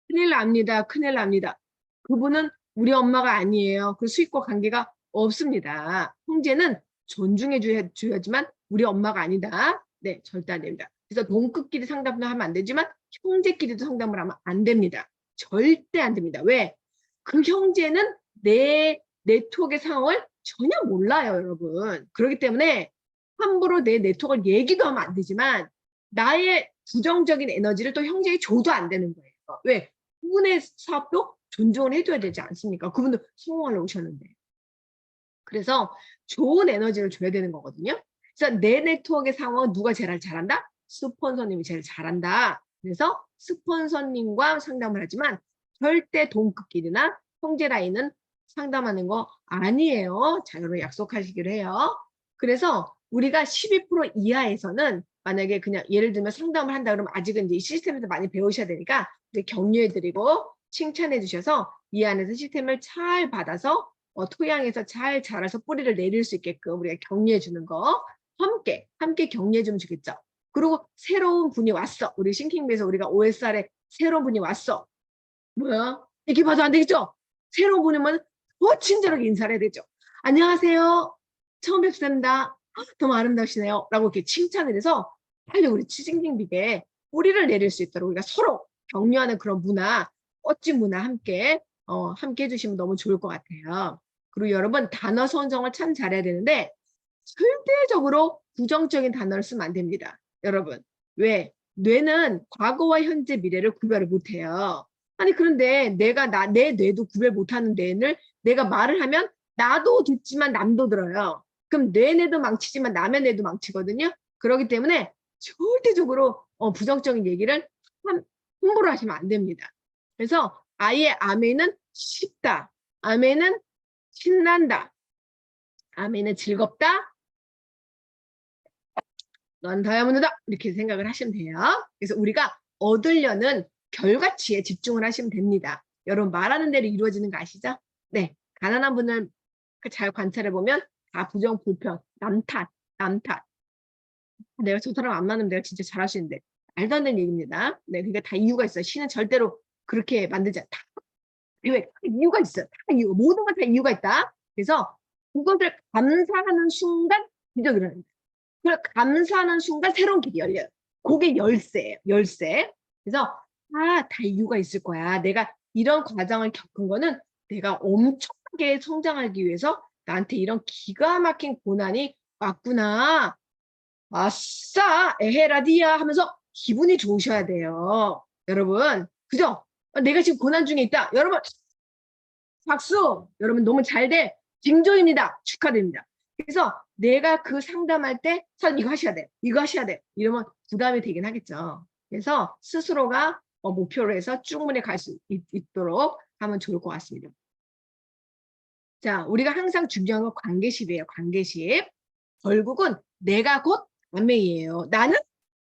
큰일 납니다. 큰일 납니다. 그분은 우리 엄마가 아니에요. 그 수익과 관계가 없습니다. 형제는 존중해 줘야지만 우리 엄마가 아니다. 네, 절대 안 됩니다. 그래서 동급끼리 상담을 하면 안 되지만 형제끼리도 상담을 하면 안 됩니다. 절대 안 됩니다. 왜? 그 형제는 내 네트워크의 상황을 전혀 몰라요, 여러분. 그렇기 때문에 함부로 내 네트워크를 얘기도 하면 안 되지만 나의 부정적인 에너지를 또 형제에 줘도 안 되는 거예요. 왜? 그분의 사업도 존중을 해줘야 되지 않습니까? 그분도 성공하러 오셨는데. 그래서 좋은 에너지를 줘야 되는 거거든요. 그래서 내 네트워크의 상황은 누가 제일 잘한다? 스폰서님이 제일 잘한다. 그래서 스폰서님과 상담을 하지만 절대 동급끼리나 형제 라인은 상담하는 거 아니에요. 자, 여러분 약속하시기로 해요. 그래서 우리가 12% 이하에서는 만약에 그냥 예를 들면 상담을 한다 그러면 아직은 이제 이 시스템에서 많이 배우셔야 되니까 격려해드리고 칭찬해 주셔서 이 안에서 시스템을 잘 받아서 토양에서 잘 자라서 뿌리를 내릴 수 있게끔 우리가 격려해 주는 거 함께 격려해 주면 좋겠죠. 그리고 새로운 분이 왔어. 우리 싱킹베이에서 우리가 OSR에 새로운 분이 왔어. 뭐야? 이렇게 봐도 안 되겠죠? 새로운 분이면 더 친절하게 인사를 해야 되죠. 안녕하세요. 처음 뵙습니다. 너무 아름다우시네요. 라고 이렇게 칭찬을 해서 빨리 우리 싱킹빅에 뿌리를 내릴 수 있도록 우리가 서로 격려하는 그런 문화, 멋진 문화 함께 해주시면 너무 좋을 것 같아요. 그리고 여러분 단어 선정을 참 잘해야 되는데 절대적으로 부정적인 단어를 쓰면 안 됩니다. 여러분 왜? 뇌는 과거와 현재 미래를 구별을 못해요. 아니 그런데 내 뇌도 구별 못하는 뇌를 내가 말을 하면 나도 듣지만 남도 들어요. 그럼 내 뇌도 망치지만 남의 뇌도 망치거든요. 그렇기 때문에 절대적으로 부정적인 얘기를 함부로 하시면 안 됩니다. 그래서 아예 아멘은 쉽다. 아멘은 신난다. 아멘은 즐겁다. 넌 다이아몬드다. 이렇게 생각을 하시면 돼요. 그래서 우리가 얻으려는 결과치에 집중을 하시면 됩니다. 여러분 말하는 대로 이루어지는 거 아시죠? 네. 가난한 분을 잘 관찰해 보면 다 부정, 불평, 남 탓. 내가 저 사람 안 만나면 내가 진짜 잘하시는데 말도 안 되는 얘기입니다. 네, 그러니까 다 이유가 있어요. 신은 절대로 그렇게 만들지 않다. 왜? 이유가 있어요. 다 이유, 모든 건 다 이유가 있다. 그래서 그것을 감사하는 순간 기적이 일어납니다. 그걸 감사하는 순간 새로운 길이 열려요. 그게 열쇠예요. 열쇠. 그래서 다 이유가 있을 거야. 내가 이런 과정을 겪은 거는 내가 엄청나게 성장하기 위해서 나한테 이런 기가 막힌 고난이 왔구나. 아싸 에헤라디야 하면서 기분이 좋으셔야 돼요. 여러분 그죠? 내가 지금 고난 중에 있다. 여러분 박수. 여러분 너무 잘돼. 징조입니다. 축하드립니다. 그래서 내가 그 상담할 때 사장님 이거 하셔야 돼. 이거 하셔야 돼. 이러면 부담이 되긴 하겠죠. 그래서 스스로가 목표로 해서 쭉문에 갈 수 있도록 하면 좋을 것 같습니다. 자, 우리가 항상 중요한 건 관계십이에요. 관계십. 결국은 내가 곧 아메이예요. 나는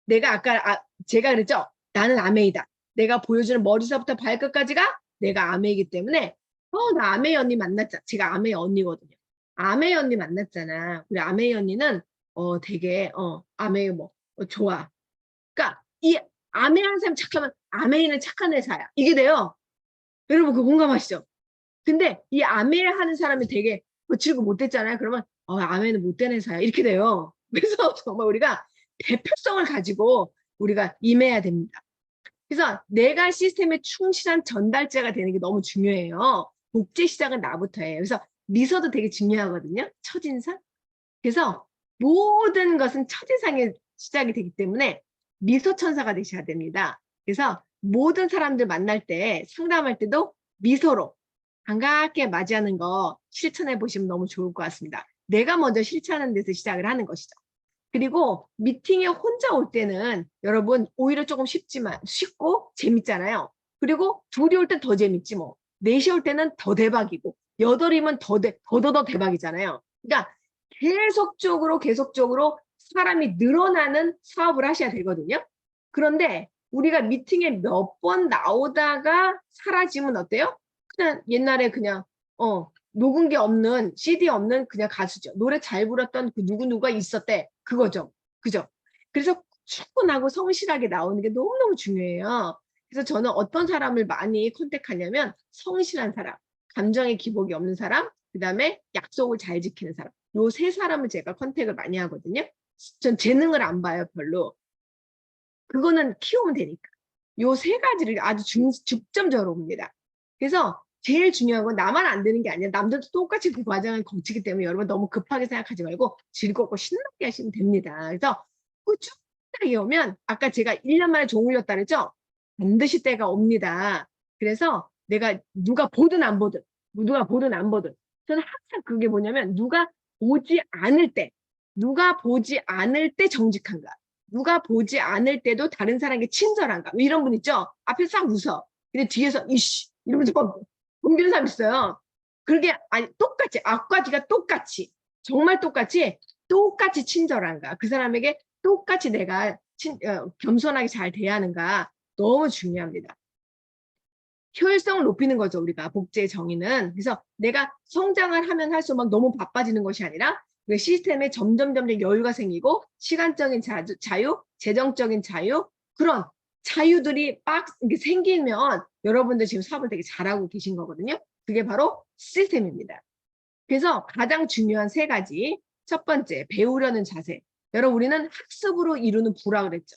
내가 아까 제가 그랬죠. 나는 아메이다. 내가 보여주는 머리서부터 발끝까지가 내가 아메이기 때문에 나 아메이 언니 만났잖아. 제가 아메이 언니거든요. 아메이 언니 만났잖아. 우리 아메이 언니는 되게 아메이 좋아. 그러니까 이 아메이 한 사람 착하면 아메이는 착한 회사야. 이게 돼요. 여러분 그거 공감하시죠? 근데 이 아메이 하는 사람이 되게 거칠고 못됐잖아요. 그러면 아멘은 못된 회사야. 이렇게 돼요. 그래서 정말 우리가 대표성을 가지고 우리가 임해야 됩니다. 그래서 내가 시스템에 충실한 전달자가 되는 게 너무 중요해요. 복제 시작은 나부터예요. 그래서 미소도 되게 중요하거든요. 첫인상. 그래서 모든 것은 첫인상의 시작이 되기 때문에 미소 천사가 되셔야 됩니다. 그래서 모든 사람들 만날 때 상담할 때도 미소로 반갑게 맞이하는 거 실천해 보시면 너무 좋을 것 같습니다. 내가 먼저 실천하는 데서 시작을 하는 것이죠. 그리고 미팅에 혼자 올 때는 여러분 오히려 조금 쉽고 재밌잖아요. 그리고 둘이 올 땐 더 재밌지 뭐. 넷이 올 때는 더 대박이고 여덟이면 더 대박이잖아요. 그러니까 계속적으로 사람이 늘어나는 사업을 하셔야 되거든요. 그런데 우리가 미팅에 몇 번 나오다가 사라지면 어때요? 그냥 옛날에 그냥 녹은 게 없는 CD 없는 그냥 가수죠. 노래 잘 불렀던 그 누구누가 있었대. 그거죠. 그죠? 그래서 충분하고 성실하게 나오는 게 너무너무 중요해요. 그래서 저는 어떤 사람을 많이 컨택하냐면 성실한 사람, 감정의 기복이 없는 사람, 그다음에 약속을 잘 지키는 사람. 요 세 사람을 제가 컨택을 많이 하거든요. 전 재능을 안 봐요, 별로. 그거는 키우면 되니까. 요 세 가지를 아주 중점적으로 봅니다. 그래서 제일 중요한 건 나만 안 되는 게 아니라 남들도 똑같이 그 과정을 거치기 때문에 여러분 너무 급하게 생각하지 말고 즐겁고 신나게 하시면 됩니다. 그래서 꾸준하게 오면 아까 제가 1년 만에 종 울렸다 그랬죠? 반드시 때가 옵니다. 그래서 내가 누가 보든 안 보든 저는 항상 그게 뭐냐면 누가 보지 않을 때 정직한가. 누가 보지 않을 때도 다른 사람에게 친절한가. 이런 분 있죠? 앞에 싹 웃어. 근데 뒤에서 이씨 이러면서 옮기는 사람 있어요. 그게 아니 똑같이 앞과 뒤가 정말 똑같이 친절한가. 그 사람에게 똑같이 내가 겸손하게 잘 대하는가. 너무 중요합니다. 효율성을 높이는 거죠. 우리가 복제의 정의는. 그래서 내가 성장을 하면 할수록 막 너무 바빠지는 것이 아니라 시스템에 점점 여유가 생기고 시간적인 자유, 재정적인 자유 그런 자유들이 생기면 여러분들 지금 사업을 되게 잘하고 계신 거거든요. 그게 바로 시스템입니다. 그래서 가장 중요한 세 가지. 첫 번째, 배우려는 자세. 여러분 우리는 학습으로 이루는 부라 그랬죠.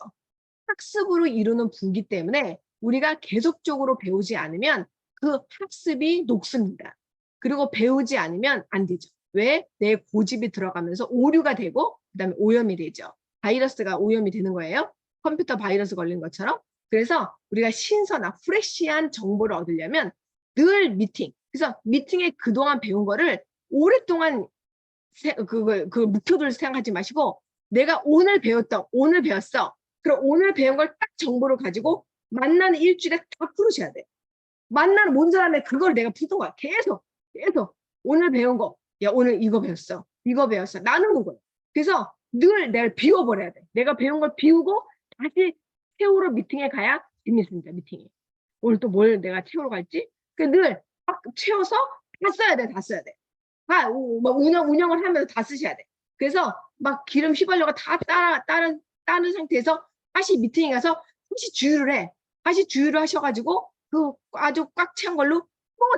학습으로 이루는 부기 때문에 우리가 계속적으로 배우지 않으면 그 학습이 녹습니다. 그리고 배우지 않으면 안 되죠. 왜? 내 고집이 들어가면서 오류가 되고 그다음에 오염이 되죠. 바이러스가 오염이 되는 거예요. 컴퓨터 바이러스 걸린 것처럼. 그래서 우리가 신선한 프레시한 정보를 얻으려면 늘 미팅. 그래서 미팅에 그동안 배운 거를 오랫동안 묵혀둘 생각하지 마시고 내가 오늘 배웠어. 그럼 오늘 배운 걸 딱 정보를 가지고 만나는 일주일에 다 풀으셔야 돼. 만나는 모든 사람의 그걸 내가 푸는 거야. 계속 오늘 배운 거. 야 오늘 이거 배웠어. 나누는 거야. 그래서 늘 내가 비워버려야 돼. 내가 배운 걸 비우고 다시 채우러 미팅에 가야 재밌습니다. 미팅이. 오늘 또 뭘 내가 채우러 갈지? 늘 막 채워서 다 써야 돼. 막 운영을 하면서 다 쓰셔야 돼. 그래서 막 기름 휘발유가 다 따른 상태에서 다시 미팅에 가서 다시 주유를 해. 다시 주유를 하셔가지고 그 아주 꽉 찬 걸로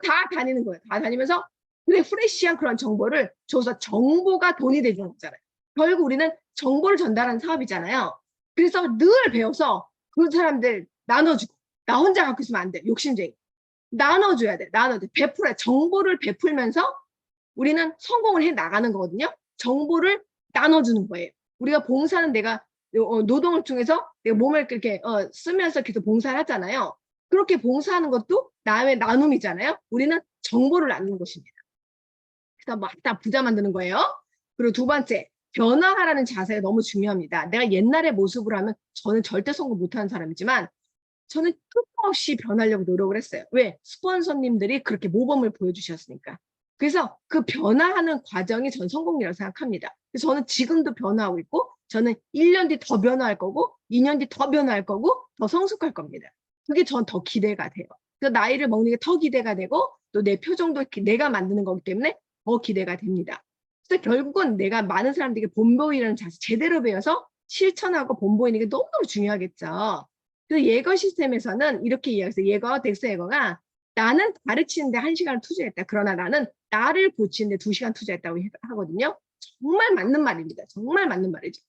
다 다니는 거예요. 다 다니면서 그래 프레시한 그런 정보를 줘서 정보가 돈이 되는 거잖아요. 결국 우리는 정보를 전달하는 사업이잖아요. 그래서 늘 배워서 그 사람들 나눠주고 나 혼자 갖고 있으면 안 돼. 욕심쟁이. 나눠줘야 돼. 베풀어야 정보를 베풀면서 우리는 성공을 해 나가는 거거든요. 정보를 나눠주는 거예요. 우리가 봉사는 내가 노동을 통해서 내가 몸을 그렇게 쓰면서 계속 봉사를 하잖아요. 그렇게 봉사하는 것도 나의 나눔이잖아요. 우리는 정보를 나누는 것입니다. 그래서 막 다 부자 만드는 거예요. 그리고 두 번째, 변화하라는 자세가 너무 중요합니다. 내가 옛날의 모습으로 하면 저는 절대 성공 못하는 사람이지만 저는 끝없이 변하려고 노력을 했어요. 왜? 스폰서님들이 그렇게 모범을 보여주셨으니까. 그래서 그 변화하는 과정이 전 성공이라고 생각합니다. 그래서 저는 지금도 변화하고 있고 저는 1년 뒤 더 변화할 거고 2년 뒤 더 변화할 거고 더 성숙할 겁니다. 그게 전 더 기대가 돼요. 그 나이를 먹는 게 더 기대가 되고 또 내 표정도 내가 만드는 거기 때문에 더 기대가 됩니다. 그래서 결국은 내가 많은 사람들에게 본보이라는 자세 제대로 배워서 실천하고 본보이는 게 너무너무 중요하겠죠. 그래서 예거 시스템에서는 이렇게 이야기해서 예거, 덱스 예거가 나는 가르치는데 1시간을 투자했다. 그러나 나는 나를 고치는데 2시간 투자했다고 하거든요. 정말 맞는 말입니다. 정말 맞는 말이죠.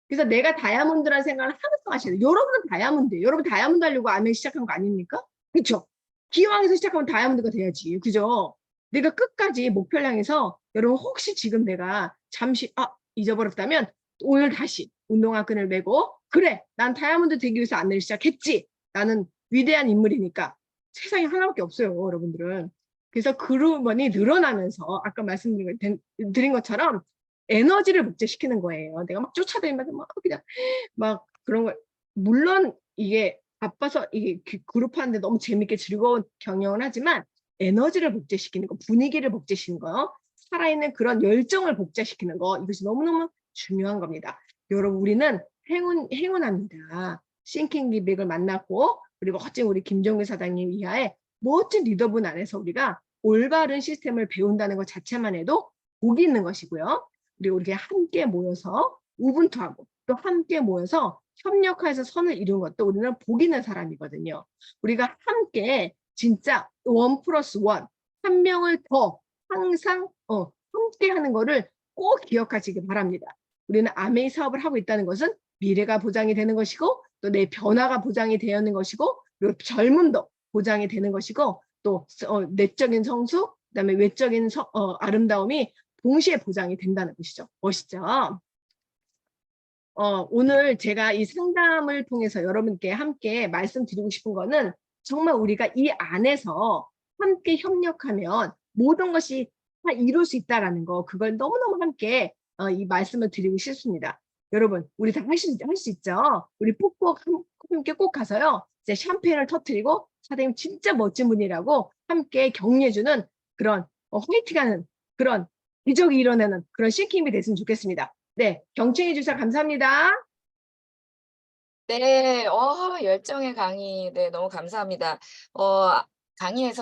그래서 내가 다이아몬드라는 생각을 항상 하셔야 돼요. 여러분은 다이아몬드예요. 여러분 다이아몬드 하려고 아메 시작한 거 아닙니까? 그렇죠? 기왕에서 시작하면 다이아몬드가 돼야지. 그죠? 내가 끝까지 목표를 향해서 여러분 혹시 지금 내가 잠시 잊어버렸다면 오늘 다시 운동화 끈을 메고 그래 난 다이아몬드 되기 위해서 안내를 시작했지. 나는 위대한 인물이니까 세상에 하나밖에 없어요. 여러분들은. 그래서 그루먼이 늘어나면서 아까 말씀드린 것처럼 에너지를 복제시키는 거예요. 내가 막 쫓아다니면서 막 그냥 막 그런 걸 물론 이게 바빠서 이게 그룹 하는데 너무 재밌게 즐거운 경영을 하지만 에너지를 복제시키는 거, 분위기를 복제시키는 거, 살아있는 그런 열정을 복제시키는 거 이것이 너무너무 중요한 겁니다. 여러분 우리는 행운합니다. 싱킹 기백을 만났고 그리고 멋진 우리 김종규 사장님 이하의 멋진 리더분 안에서 우리가 올바른 시스템을 배운다는 것 자체만 해도 복이 있는 것이고요. 그리고 우리가 함께 모여서 우분투하고 또 함께 모여서 협력해서 선을 이룬 것도 우리는 복 있는 사람이거든요. 우리가 함께 진짜 1+1, 한 명을 더 항상 함께 하는 거를 꼭 기억하시기 바랍니다. 우리는 아메이 사업을 하고 있다는 것은 미래가 보장이 되는 것이고 또 내 변화가 보장이 되는 것이고 그리고 젊음도 보장이 되는 것이고 또 내적인 성숙 그다음에 외적인 아름다움이 동시에 보장이 된다는 것이죠. 멋있죠? 오늘 제가 이 상담을 통해서 여러분께 함께 말씀드리고 싶은 거는 정말 우리가 이 안에서 함께 협력하면 모든 것이 다 이룰 수 있다라는 거 그걸 너무너무 함께 이 말씀을 드리고 싶습니다. 여러분 우리 다 할 수 있죠? 우리 꼭 함께 꼭 가서요. 이제 샴페인을 터뜨리고 사장님 진짜 멋진 분이라고 함께 격려해주는 그런 화이팅하는 그런 기적이 일어나는 그런 싱킹이 됐으면 좋겠습니다. 네, 경청해 주셔서 감사합니다. 네. 열정의 강의 네 너무 감사합니다. 강의에서